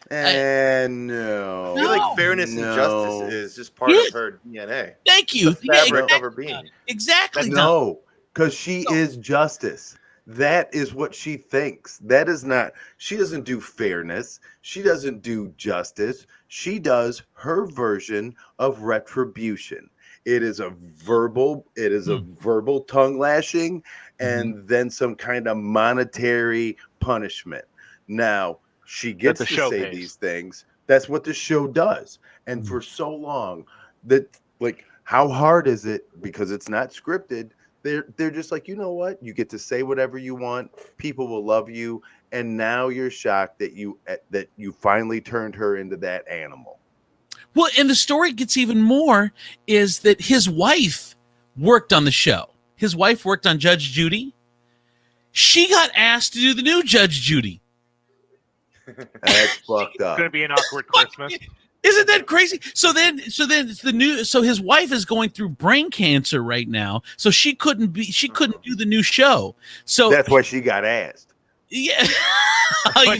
No. I feel like fairness and justice is just part of her DNA. Thank you. The fabric of her being. Exactly. No, because she is justice. That is what she thinks. That is not, she doesn't do fairness. She doesn't do justice. She does her version of retribution. It is a verbal tongue lashing and then some kind of monetary punishment. Now, she gets to say these things. That's what the show does. And for so long, that like, how hard is it? Because it's not scripted. They're just like, you know what? You get to say whatever you want. People will love you. And now you're shocked that you finally turned her into that animal. Well, and the story gets even more is that his wife worked on the show. His wife worked on Judge Judy. She got asked to do the new Judge Judy. That's fucked up. It's going to be an awkward Christmas. Isn't that crazy? So his wife is going through brain cancer right now. So she couldn't do the new show. So that's why she got asked. Yeah. Oh,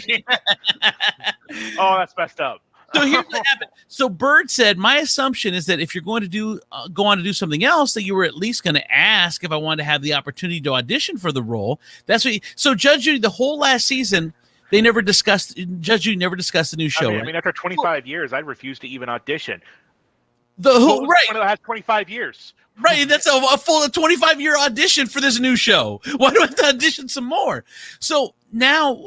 that's messed up. So here's what happened. So Bird said, my assumption is that if you're going to go on to do something else, that you were at least going to ask if I wanted to have the opportunity to audition for the role. That's what. So Judge Judy, the whole last season, Judge Judy never discussed the new show. I mean, after 25 years, I'd refuse to even audition. The whole right. It has 25 years. Right, that's a full 25-year audition for this new show. Why do I have to audition some more? So now,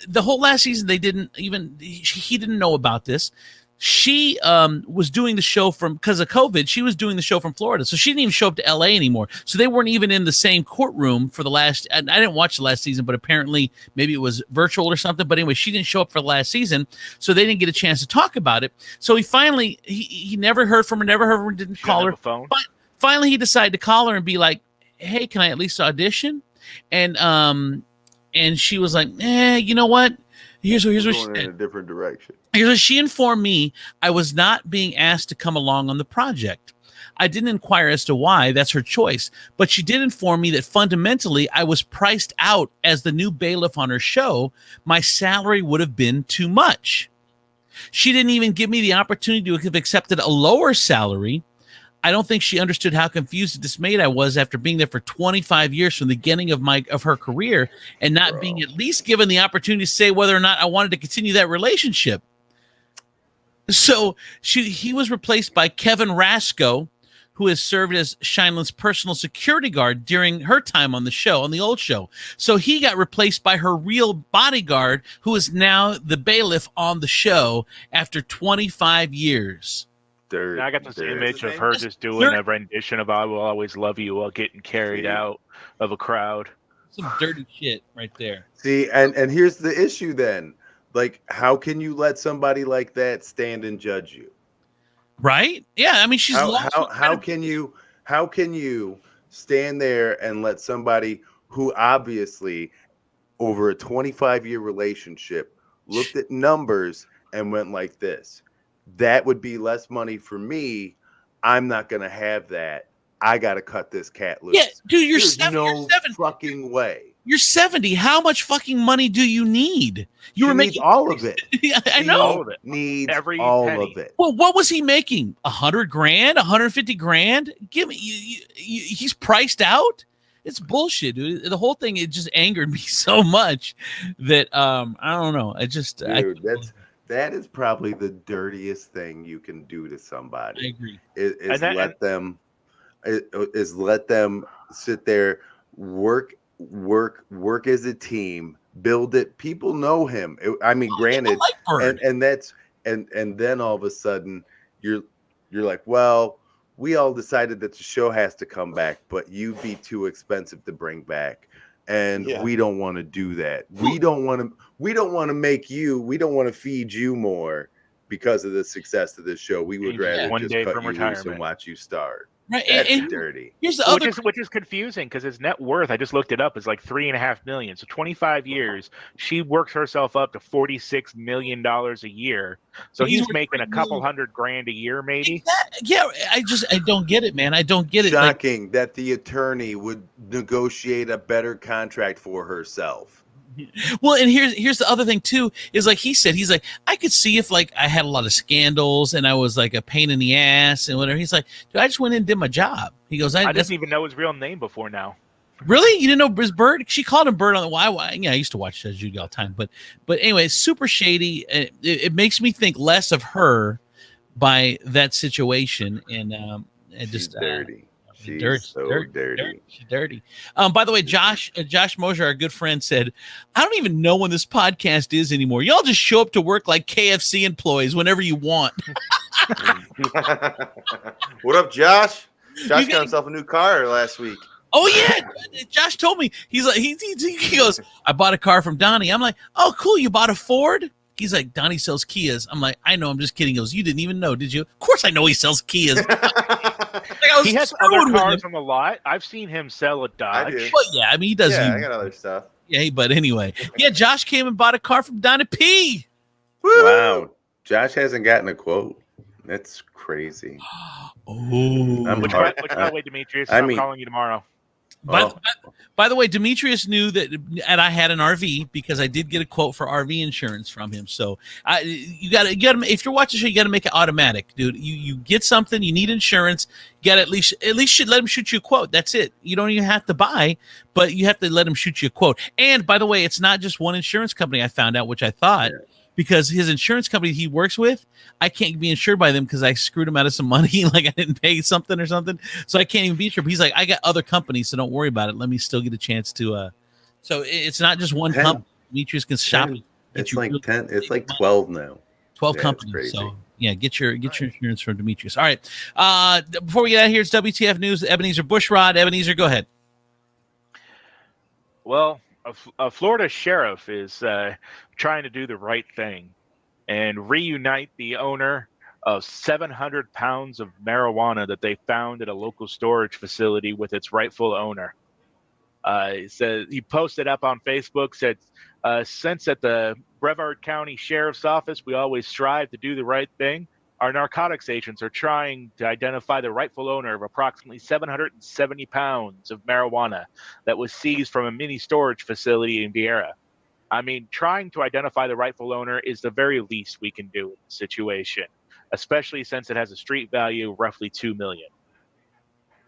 the whole last season, he didn't know about this. She was doing the show because of COVID. She was doing the show from Florida, so she didn't even show up to LA anymore. So they weren't even in the same courtroom for the last. I didn't watch the last season, but apparently maybe it was virtual or something. But anyway, she didn't show up for the last season, so they didn't get a chance to talk about it. So he never heard from her, didn't call her. Phone. But finally, he decided to call her and be like, "Hey, can I at least audition?" And she was like, you know what? Here's what she said. In a different direction. Here's what she informed me. I was not being asked to come along on the project. I didn't inquire as to why. That's her choice. But she did inform me that fundamentally I was priced out as the new bailiff on her show. My salary would have been too much. She didn't even give me the opportunity to have accepted a lower salary. I don't think she understood how confused and dismayed I was after being there for 25 years from the beginning of her career and not being at least given the opportunity to say whether or not I wanted to continue that relationship. So he was replaced by Kevin Rasco, who has served as Shinelin's personal security guard during her time on the show, on the old show. So he got replaced by her real bodyguard, who is now the bailiff on the show after 25 years. Now I got this image of her just doing a rendition of "I Will Always Love You" while getting carried out of a crowd. Some dirty shit right there. See, and here's the issue then. Like, how can you let somebody like that stand and judge you? Right? Yeah, I mean, she's how can you stand there and let somebody who obviously over a 25-year relationship looked at numbers and went like this? That would be less money for me. I'm not going to have that. I got to cut this cat loose. Yeah, dude, you're There's 70. no You're 70. fucking way. You're 70. How much fucking money do you need? You were making all of it. Yeah, I know. All of it. Needs Every all penny. of it. Well, what was he making? $100 grand? 150 grand? Give me. He's priced out. It's bullshit, dude. The whole thing, it just angered me so much that I don't know. That is probably the dirtiest thing you can do to somebody. I agree. Is let them sit there, work as a team, build it. People know him. I mean, granted, and then all of a sudden you're like, well, we all decided that the show has to come back, but you'd be too expensive to bring back. And we don't want to do that. We don't want to feed you more because of the success of this show. We would rather just cut you loose and watch you starve. Right, That's dirty. Here's the which is confusing because his net worth, I just looked it up, is like $3.5 million. So 25 years, she works herself up to $46 million a year. So he's making a couple $100,000 a year, maybe. Yeah, I don't get it, man. I don't get it. Shocking that the attorney would negotiate a better contract for herself. Well, and here's the other thing too, is like he's like, I could see if like I had a lot of scandals and I was like a pain in the ass and whatever. He's like, dude, I just went in and did my job. He goes, I didn't even know his real name before now. Really? You didn't know his Bird? She called him Bird on the why? Yeah, I used to watch Judy all the time, but anyway, super shady. It makes me think less of her by that situation, and just dirty. She's dirty. She's dirty. By the way, Josh Mosier, our good friend, said, I don't even know when this podcast is anymore. Y'all just show up to work like KFC employees whenever you want. What up, Josh? Josh got himself a new car last week. Oh yeah, Josh told me. He's like, he goes, I bought a car from Donnie. I'm like, oh cool, you bought a Ford? He's like, Donnie sells Kias. I'm like, I know, I'm just kidding. He goes, you didn't even know, did you? Of course I know he sells Kias. He has other cars on the lot. I've seen him sell a Dodge. Well, yeah, I mean, he does. Yeah, I got other stuff. Yeah, but anyway. Yeah, Josh came and bought a car from Donnie P. Woo! Wow. Josh hasn't gotten a quote. That's crazy. Which way, Demetrius? I'm calling you tomorrow. By the way, Demetrius knew that, and I had an RV because I did get a quote for RV insurance from him. So you got to, if you're watching the show, you got to make it automatic, dude. You get something, you need insurance, you got to at least let him shoot you a quote. That's it. You don't even have to buy, but you have to let him shoot you a quote. And by the way, it's not just one insurance company. I found out, which I thought. Yeah. Because his insurance company he works with, I can't be insured by them because I screwed him out of some money, like I didn't pay something or something, so I can't even be insured. But he's like, I got other companies, so don't worry about it. Let me still get a chance to. So it's not just one company. Demetrius can shop. It's like 10. It's like 12 now. 12 companies. So yeah, get your insurance from Demetrius. All right. Before we get out of here, it's WTF News. Ebenezer Bushrod. Ebenezer, go ahead. Well, a Florida sheriff is trying to do the right thing and reunite the owner of 700 pounds of marijuana that they found at a local storage facility with its rightful owner. He posted up on Facebook, said, since at the Brevard County Sheriff's Office, we always strive to do the right thing. Our narcotics agents are trying to identify the rightful owner of approximately 770 pounds of marijuana that was seized from a mini storage facility in Vieira. I mean, trying to identify the rightful owner is the very least we can do in the situation, especially since it has a street value of roughly $2 million.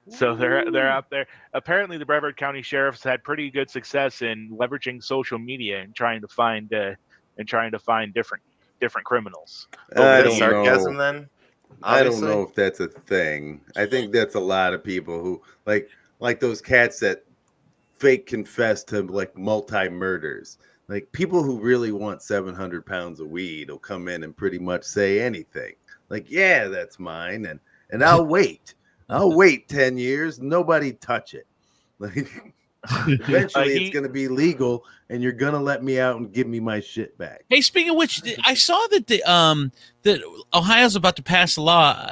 So they're out there. Apparently, the Brevard County Sheriff's had pretty good success in leveraging social media and trying to find different criminals. I don't sarcasm know. Then obviously. I don't know if that's a thing. I think that's a lot of people who like those cats that fake confess to like multi-murders. Like people who really want 700 pounds of weed will come in and pretty much say anything. Like, yeah, that's mine, and I'll wait. I'll wait 10 years. Nobody touch it. Like eventually it's going to be legal and you're going to let me out and give me my shit back. Hey, speaking of which, I saw that that Ohio's about to pass a law.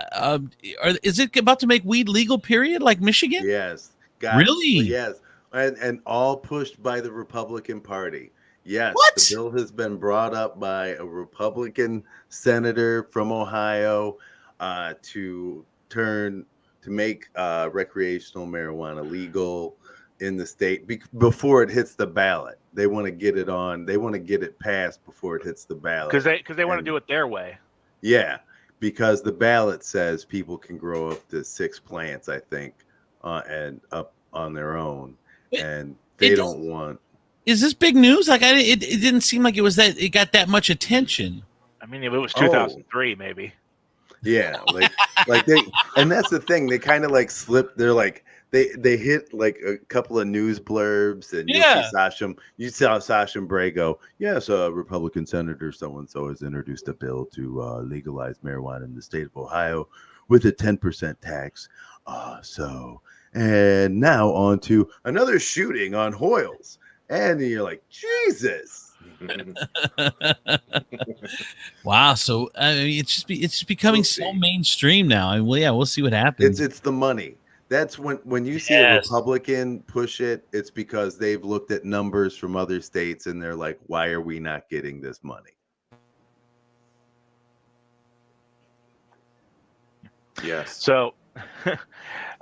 Is it about to make weed legal, period, like Michigan? Yes. Really? Yes. And all pushed by the Republican Party. Yes. What? The bill has been brought up by a Republican senator from Ohio to make recreational marijuana legal in the state before it hits the ballot. They want to get it on. They want to get it passed before it hits the ballot because they want to do it their way. Yeah, because the ballot says people can grow up to 6 plants, I think, and up on their own, and they don't want. Is this big news? Like, it didn't seem like it was that it got that much attention. mean, if it was 2003, maybe. Yeah, like they, and that's the thing. They kind of like slip. They're like they hit like a couple of news blurbs, and you saw Sasha Bray go, yes, Republican Senator so and so has introduced a bill to legalize marijuana in the state of Ohio with a 10% tax. And now on to another shooting on Hoyles, and you're like, Jesus. Wow. So I mean, it's just becoming so mainstream now. And we'll see what happens. It's the money. That's when you see a Republican push it, it's because they've looked at numbers from other states and they're like, why are we not getting this money? Yes. So, all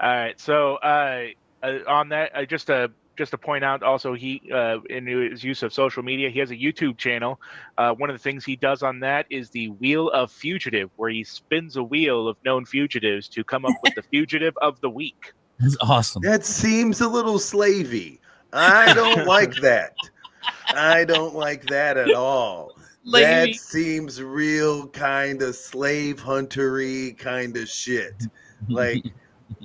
right. So on that, just to point out, also he in his use of social media, he has a YouTube channel. One of the things he does on that is the Wheel of Fugitive, where he spins a wheel of known fugitives to come up with the fugitive of the week. That's awesome. That seems a little slavey. I don't like that. I don't like that at all. That seems real kind of slave huntery kind of shit. Like,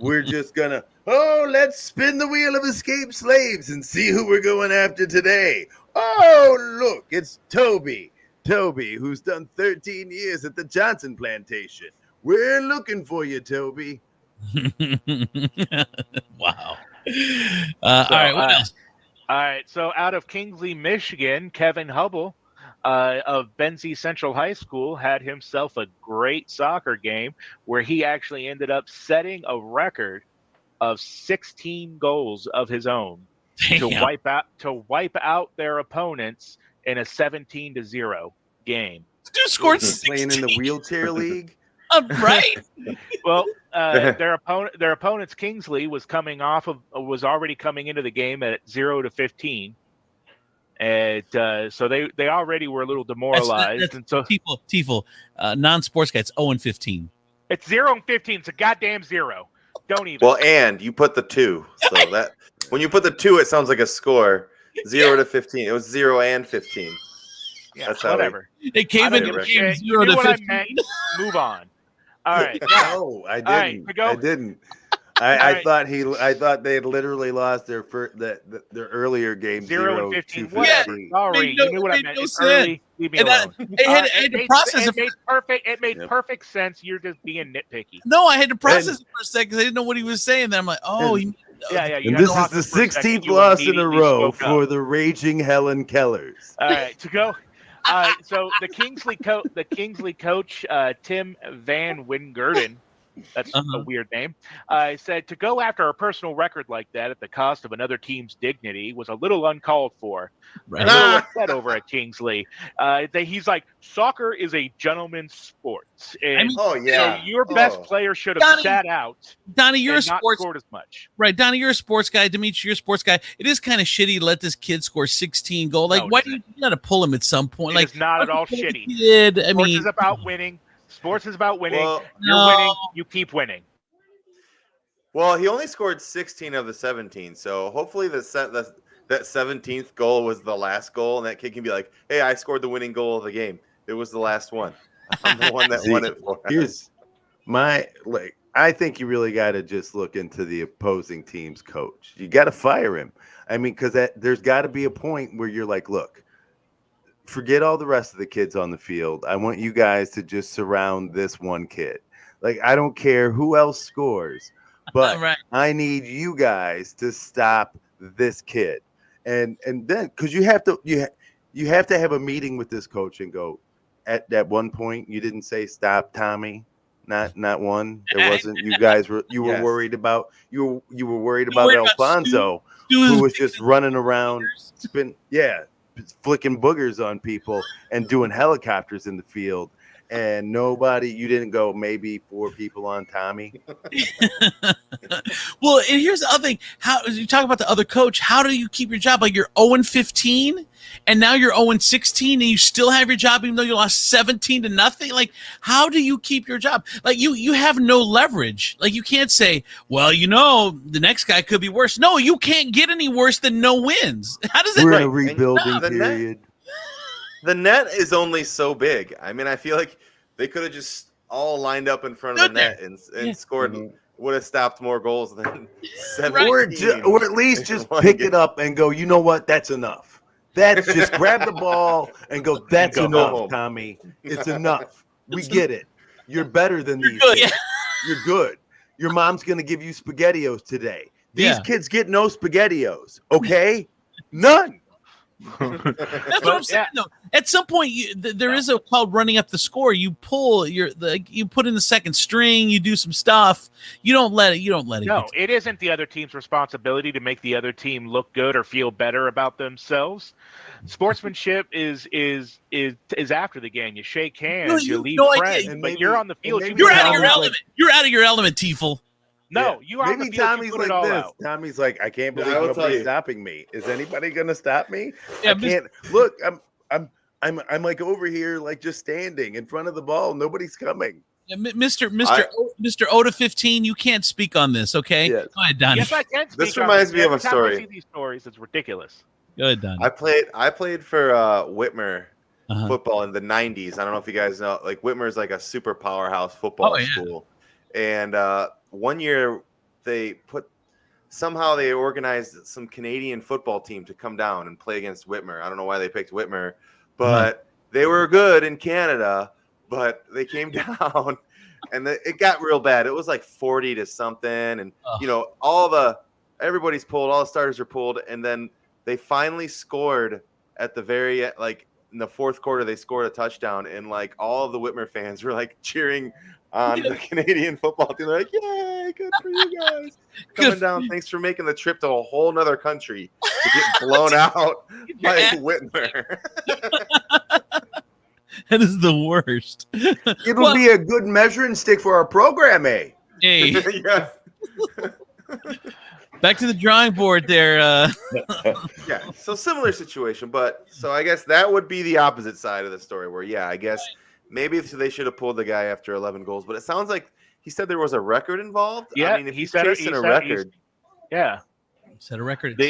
we're just gonna, let's spin the wheel of escaped slaves and see who we're going after today. Oh, look, it's Toby, who's done 13 years at the Johnson plantation. We're looking for you, Toby. Wow. All right, what else? All right, so out of Kingsley, Michigan, Kevin Hubble of Benzie Central High School had himself a great soccer game where he actually ended up setting a record of 16 goals of his own to wipe out their opponents in a 17-0 game. Dude scored 16. Playing in the wheelchair league. Right. Well, their opponent's Kingsley was already coming into the game at 0-15. And so they already were a little demoralized. And so Tiefel, non-sports guy, it's 0-15. It's 0-15. It's a goddamn 0. Don't even. Well, and you put the 2. So that when you put the 2, it sounds like a score. 0-15. It was 0 and 15. Yeah, that's whatever. It came in the game 0-15. Move on. All right. No, I didn't. Right, I didn't. I thought they had literally lost their earlier game 0-15. Whatever. Sorry, you knew what I meant. It's early. Leave me alone. It made perfect sense. You're just being nitpicky. No, I had to process it for a second because I didn't know what he was saying. Then I'm like, And this is the 16th loss in a row for the raging Helen Kellers. All right, to go. So the Kingsley coach, Tim Van Wingerdon, that's a weird name, said to go after a personal record like that at the cost of another team's dignity was a little uncalled for. Right. A little upset over at Kingsley. He's like, soccer is a gentleman's sport. And so your best player should have sat out. Donnie, you're a sports scored as much. Right, Donnie, you're a sports guy. Demetrius, you're a sports guy. It is kind of shitty to let this kid score 16 goals. Like, why do you got to pull him at some point? It's not at all shitty. Kid, sports is about winning. Sports is about winning. Well, you're winning. You keep winning. Well, he only scored 16 of the 17, so hopefully that 17th goal was the last goal, and that kid can be like, "Hey, I scored the winning goal of the game. It was the last one. I'm the one that won it for." Here's I think you really got to just look into the opposing team's coach. You got to fire him. I mean, because there's got to be a point where you're like, look, forget all the rest of the kids on the field. I want you guys to just surround this one kid. Like, I don't care who else scores, but I need you guys to stop this kid. And then because you have to have a meeting with this coach and go, at that one point you didn't say stop Tommy. Not one. There wasn't. You guys were worried about you were worried about Alfonso, who was just running around flicking boogers on people and doing helicopters in the field, and you didn't go maybe 4 people on Tommy. Well, and here's the other thing. How you talk about the other coach, how do you keep your job? Like, you're 0-15 and now you're 0-16 and you still have your job even though you lost 17-0. Like, how do you keep your job? Like, you have no leverage. Like, you can't say, well, the next guy could be worse. No, you can't get any worse than no wins. How does that? We're in a rebuilding period. The net is only so big. I mean, I feel like they could have just all lined up in front of the net and scored. Would have stopped more goals than 17. Or at least just pick it up and go, you know what? That's enough. That's just grab the ball and go, that's enough, Tommy. It's enough. We get it. You're better than these kids. You're good. Your mom's going to give you SpaghettiOs today. These kids get no SpaghettiOs, okay? None. That's what I'm saying. Though. At some point, there is a called running up the score. You pull you put in the second string. You do some stuff. You don't let it. No, it isn't the other team's responsibility to make the other team look good or feel better about themselves. Sportsmanship is after the game. You shake hands, you leave friends, but you're on the field. You're out of your element. You're out of your element, Tiefel. No, you are. Maybe Tommy's like this. Out. Tommy's like, I can't believe nobody's stopping me. Is anybody gonna stop me? Yeah, I can't. Look, I'm like over here, like just standing in front of the ball. Nobody's coming. Yeah, Mr. Oda 15, you can't speak on this, okay? Yes. Go ahead, Donnie. Yes, I can speak. This reminds me of a story. I see these stories, it's ridiculous. Go ahead, Donnie. I played for Whitmer football in the 90s. I don't know if you guys know. Like Whitmer is like a super powerhouse football school, and one year they organized some Canadian football team to come down and play against Whitmer. I don't know why they picked Whitmer, but they were good in Canada, but they came down and it got real bad. It was like 40 to something. And, everybody's pulled, all the starters are pulled. And then they finally scored at the very, like in the fourth quarter, they scored a touchdown. And like all of the Whitmer fans were like cheering on the Canadian football team. They're like, yay, good for you guys. Coming down. Thanks for making the trip to a whole nother country to get blown out by Whitmer. That is the worst. It'll be a good measuring stick for our program, eh? Hey. Yes. Back to the drawing board there. Yeah, so similar situation. But so I guess that would be the opposite side of the story where, I guess maybe they should have pulled the guy after 11 goals. But it sounds like he said there was a record involved. Yeah, I mean, if he's chasing a record. Set a record.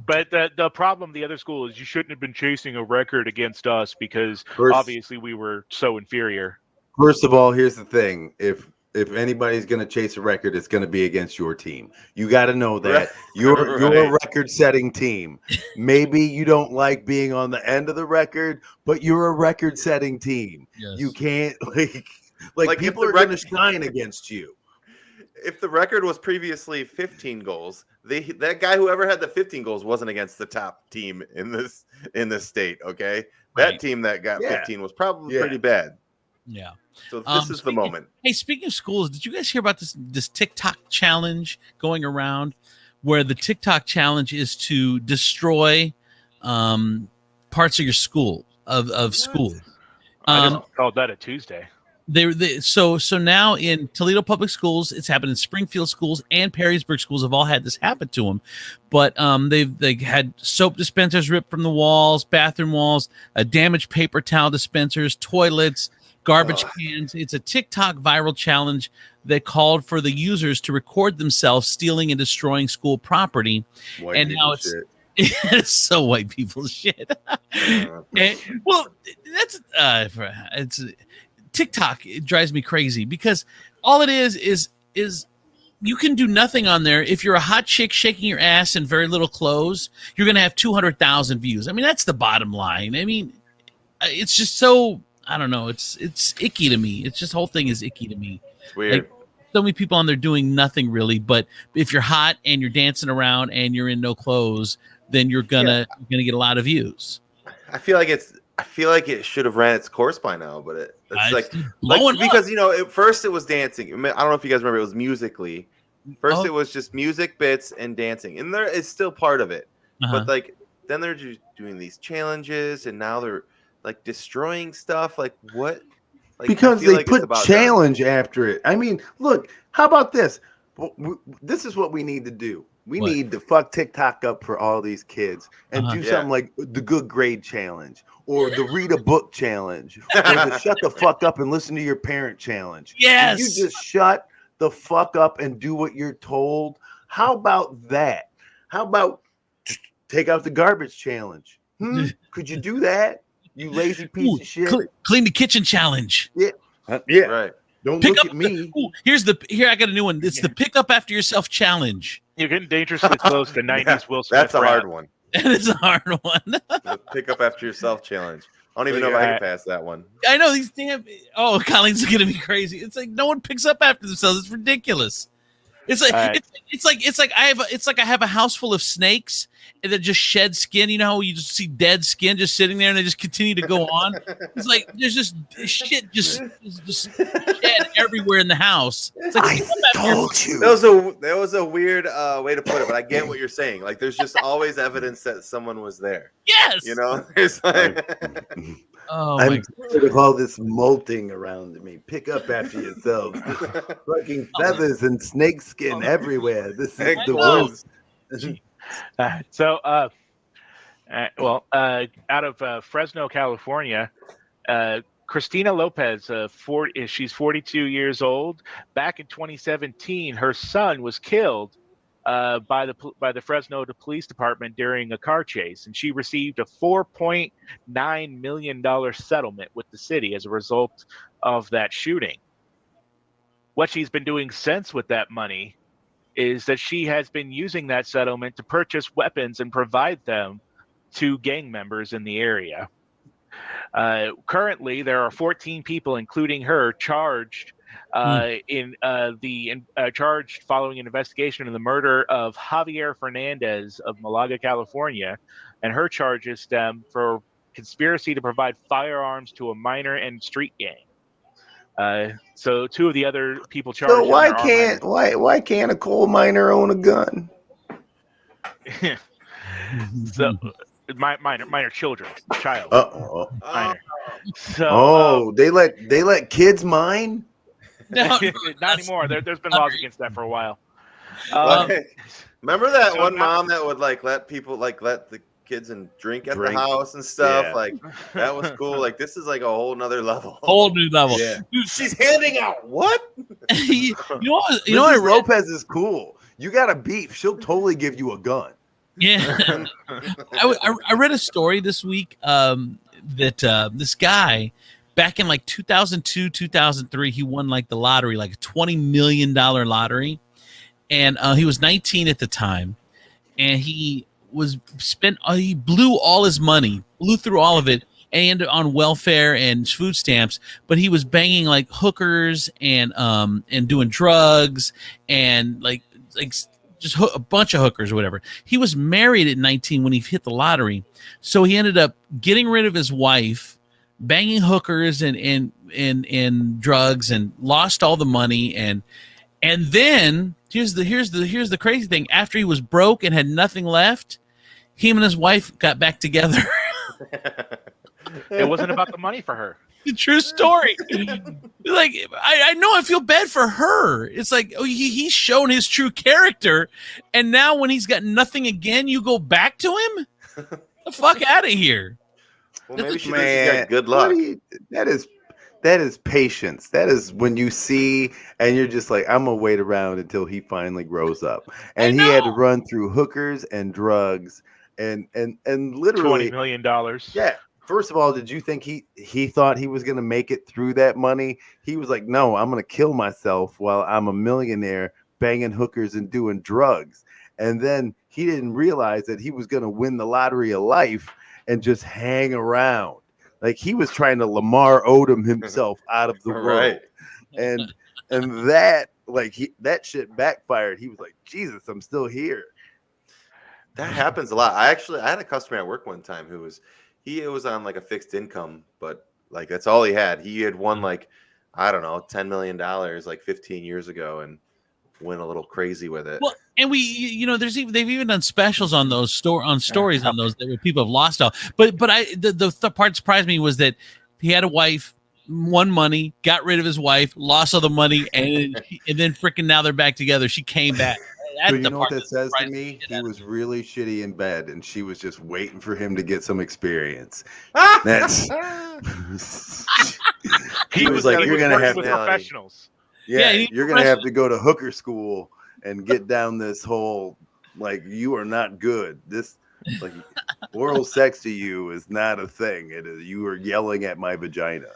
But the problem, the other school, is you shouldn't have been chasing a record against us because obviously we were so inferior. First of all, here's the thing: if anybody's going to chase a record, it's going to be against your team. You got to know that you're a record-setting team. Maybe you don't like being on the end of the record, but you're a record-setting team. Yes. You can't like people are going to shine against you. If the record was previously 15 goals, that guy whoever had the 15 goals wasn't against the top team in this state. Okay, that team that got 15 was probably pretty bad. Yeah. So this is the moment. Hey, speaking of schools, did you guys hear about this TikTok challenge going around, where the TikTok challenge is to destroy parts of your school of school? I just called that a Tuesday. So now in Toledo Public Schools, it's happened in Springfield schools and Perrysburg schools have all had this happen to them. But they had soap dispensers ripped from the walls, bathroom walls, damaged paper towel dispensers, toilets, garbage cans. It's a TikTok viral challenge that called for the users to record themselves stealing and destroying school property. And now it's so white people shit. Well, that's it's TikTok. It drives me crazy because all it is you can do nothing on there. If you're a hot chick shaking your ass in very little clothes, you're gonna have 200,000 views. I mean, that's the bottom line. I mean, it's just so, I don't know. It's icky to me. It's just, whole thing is icky to me. It's weird. Like, so many people on there doing nothing really. But if you're hot and you're dancing around and you're in no clothes, then you're gonna get a lot of views. I feel like it should have ran its course by now, but it's like because at first it was dancing. I don't know if you guys remember, it was Musical.ly. First it was just music bits and dancing, and there is still part of it. But like then they're just doing these challenges, and now they're like destroying stuff. Like what? Like, because they put challenge after it. I mean, look, how about this? This is what we need to do. We need to fuck TikTok up for all these kids and do something like the good grade challenge or the read a book challenge or the shut the fuck up and listen to your parent challenge. Yes. You just shut the fuck up and do what you're told. How about that? How about just take out the garbage challenge? Could you do that? You lazy piece of shit. Clean the kitchen challenge. Yeah. Right. Don't Pick look up at me. Here I got a new one. It's the pick up after yourself challenge. You're getting dangerously close to 90s Will Smith. That's a hard one. That is a hard one. The pick up after yourself challenge. I don't even know if I can pass that one. I know these damn. Oh, Colleen's gonna be crazy. It's like no one picks up after themselves. It's ridiculous. It's like it's like I have a house full of snakes and that just shed skin. You know how you just see dead skin just sitting there and they just continue to go on. It's like there's just shit just shed everywhere in the house. It's like, I told you. That was a weird way to put it, but I get what you're saying. Like there's just always evidence that someone was there. Yes. You know, it's like I'm tired of all this molting around me. Pick up after yourself. Fucking feathers and snake skin everywhere. This is the worst. Out of Fresno, California, Christina Lopez, she's 42 years old. Back in 2017, her son was killed by the Fresno Police Department during a car chase, and she received a $4.9 million settlement with the city as a result of that shooting. What she's been doing since with that money is that she has been using that settlement to purchase weapons and provide them to gang members in the area. Currently, there are 14 people, including her, charged charged following an investigation in the murder of Javier Fernandez of Malaga, California, and her charges stem for conspiracy to provide firearms to a minor and street gang. So two of the other people charged. So why can't a coal miner own a gun? So minor children, child. Minor. So they let kids mine? No, not anymore. There's been laws against that for a while. Remember that one mom that would let the kids and drink at the house and stuff? Yeah. Like that was cool. Like this is like a whole nother level. Whole new level. Yeah. Dude, she's handing out what? you know Mrs. what? Lopez is cool. You got a beef, she'll totally give you a gun. Yeah. I read a story this week that this guy back in 2002, 2003, he won the lottery, like a $20 million lottery. And he was 19 at the time. And he blew all his money, blew through all of it, and he ended on welfare and food stamps. But he was banging hookers and doing drugs and just a bunch of hookers or whatever. He was married at 19 when he hit the lottery. So he ended up getting rid of his wife, banging hookers and drugs, and lost all the money. And then here's the crazy thing. After he was broke and had nothing left, him and his wife got back together. It wasn't about the money for her. The true story. I know I feel bad for her. It's like, he's shown his true character, and now when he's got nothing again, you go back to him? The fuck out of here. Well, maybe she got good luck. That is patience. That is when you see and you're just like, I'm gonna wait around until he finally grows up. And he had to run through hookers and drugs and literally $20 million. Yeah. First of all, did you think he thought he was going to make it through that money? He was like, no, I'm going to kill myself while I'm a millionaire banging hookers and doing drugs. And then he didn't realize that he was going to win the lottery of life and just hang around. Like he was trying to Lamar Odom himself out of the world. Right. And that that shit backfired. He was like, Jesus, I'm still here. That happens a lot. I had a customer at work one time who was on a fixed income, but that's all he had. He had won I don't know, $10 million 15 years ago and went a little crazy with it. Well, and they've even done specials on those stories on those that people have lost all. But the part that surprised me was that he had a wife, won money, got rid of his wife, lost all the money, and then freaking now they're back together. She came back. So you know what that says to me? He was really shitty in bed, and she was just waiting for him to get some experience. That's he was like, "You're gonna have to professionals." Yeah, you're gonna have to go to hooker school and get down this whole you are not good. This Oral sex to you is not a thing. It is you are yelling at my vagina.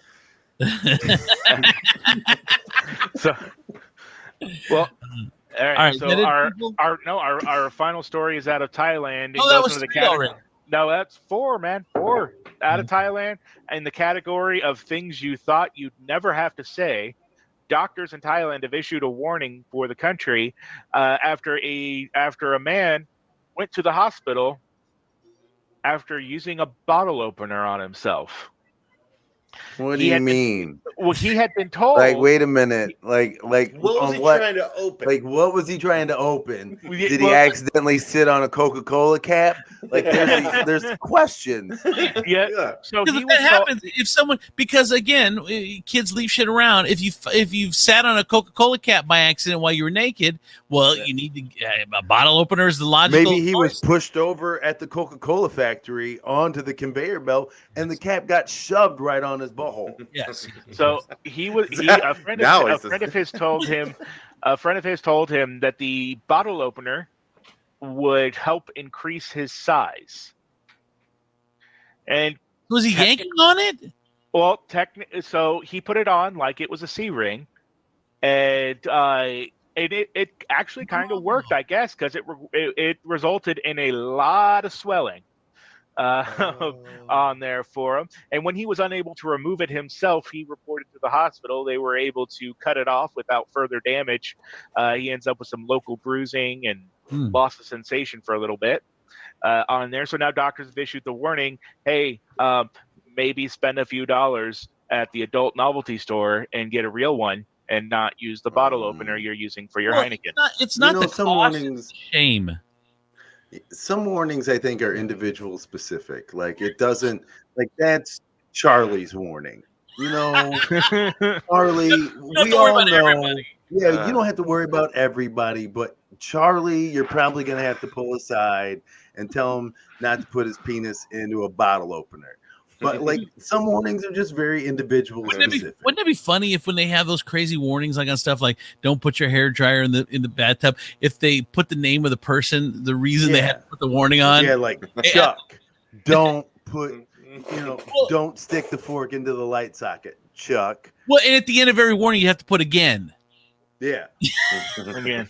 So, well, all right. So people? our final story is out of Thailand. Oh, that was 3 already. No, that's 4, man. 4 out of Thailand in the category of things you thought you'd never have to say. Doctors in Thailand have issued a warning for the country after a man went to the hospital after using a bottle opener on himself. What do you mean? Well, he had been told. Like, wait a minute. Like, what was he trying to open? Like, what was he trying to open? Did he accidentally sit on a Coca-Cola cap? Like, there's questions. Yeah. So because that happens if someone, because again, kids leave shit around. If you've sat on a Coca-Cola cap by accident while you were naked, well, you need to a bottle opener is the logical. Maybe he was pushed over at the Coca-Cola factory onto the conveyor belt, and the cap got shoved right on his butthole. Yes. So a friend of his told him that the bottle opener would help increase his size. And was he yanking on it? Well, so he put it on like it was a C-ring, and it actually kind of worked, I guess, because it resulted in a lot of swelling on there for him. And when he was unable to remove it himself, he reported to the hospital. They were able to cut it off without further damage. He ends up with some local bruising and loss of sensation for a little bit on there. So now doctors have issued the warning, hey, maybe spend a few dollars at the adult novelty store and get a real one and not use the bottle opener you're using for your Heineken. It's not the some cost, warnings. it's shame. Some warnings, I think, are individual specific. Like, it doesn't, like, that's Charlie's warning. You know, Charlie, we all know. Everybody. Yeah, you don't have to worry about everybody, but Charlie, you're probably going to have to pull aside and tell him not to put his penis into a bottle opener. But like, some warnings are just very individual specific. Wouldn't it be funny if when they have those crazy warnings like on stuff like don't put your hair dryer in the bathtub, if they put the name of the person, the reason they had to put the warning on? Yeah, like Chuck, don't put, don't stick the fork into the light socket, Chuck. Well, and at the end of every warning, you have to put again. Yeah. Again.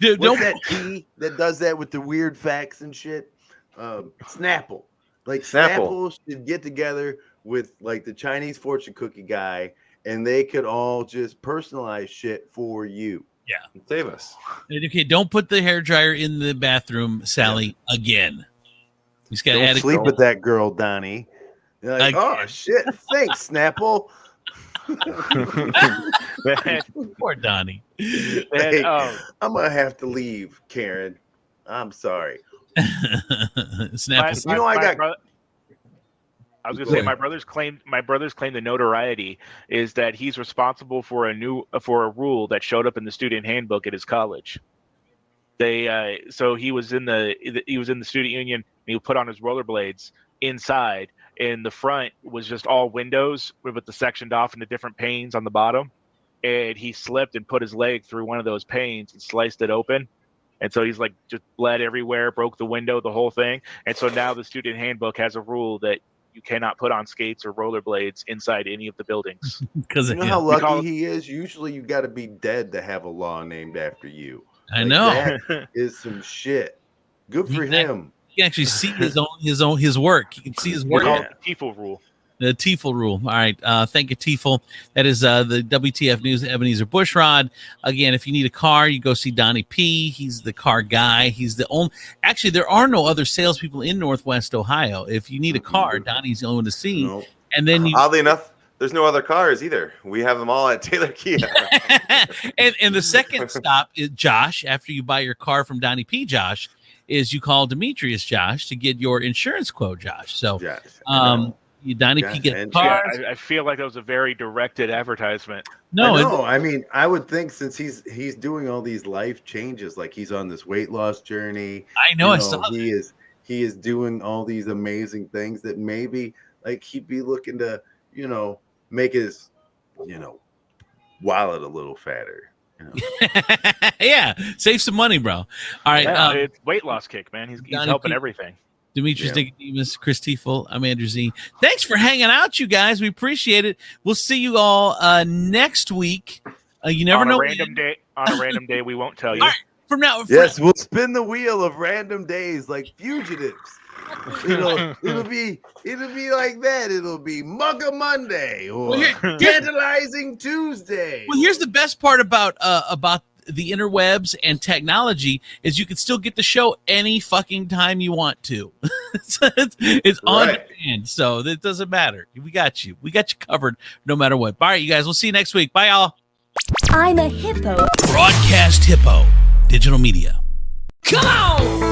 Dude, what's that T that does that with the weird facts and shit? Snapple. Like, Snapple should get together with like the Chinese fortune cookie guy, and they could all just personalize shit for you. Yeah, save us. Okay, don't put the hairdryer in the bathroom, Sally. Again, you just got to add. Sleep with that girl, Donnie. You're like, oh shit! Thanks, Snapple. Poor Donnie. Hey, I'm gonna have to leave, Karen. I'm sorry. Snapple. I was gonna say my brother's claim the notoriety is that he's responsible for a rule that showed up in the student handbook at his college. So he was in the student union and he put on his rollerblades inside, and the front was just all windows with the sectioned off into different panes on the bottom, and he slipped and put his leg through one of those panes and sliced it open. And so he's like just bled everywhere, broke the window, the whole thing. And so now the student handbook has a rule that you cannot put on skates or rollerblades inside any of the buildings. Because you know how lucky he is? Usually you got to be dead to have a law named after you. I know. That is some shit. Good for him. You can actually see his work. You can see his work. The TEFL rule. The TEFL rule. All right. Thank you, TEFL. That is the WTF News, Ebenezer Bushrod. Again, if you need a car, you go see Donnie P. He's the car guy. He's the only. Actually, there are no other salespeople in Northwest Ohio. If you need a car, Donnie's the one to see. No. And then oddly enough, there's no other cars either. We have them all at Taylor Kia. and the second stop is Josh. After you buy your car from Donnie P. Josh, is you call Demetrius Josh to get your insurance quote, Josh. So, Donnie P. get cars. I feel like that was a very directed advertisement. No, I mean, I would think since he's doing all these life changes, like he's on this weight loss journey. I know, I saw he is doing all these amazing things that maybe like he'd be looking to, make his, wallet a little fatter. Yeah, save some money, bro. All right, it's weight loss kick, man. He's helping everything. Demetrius, Nicodemus, Chris Tiefel. I'm Andrew Z. Thanks for hanging out, you guys. We appreciate it. We'll see you all next week. You never know. On a random day, we won't tell you. Right, from now. Yes, we'll spin the wheel of random days like fugitives. It'll be like that. It'll be Mugga Monday or Tantalizing Tuesday. Well, here's the best part about the interwebs and technology is you can still get the show any fucking time you want to. it's on demand, so it doesn't matter. We got you covered no matter what. All right, you guys, we'll see you next week. Bye, y'all. I'm a hippo. Broadcast Hippo Digital Media. Come on.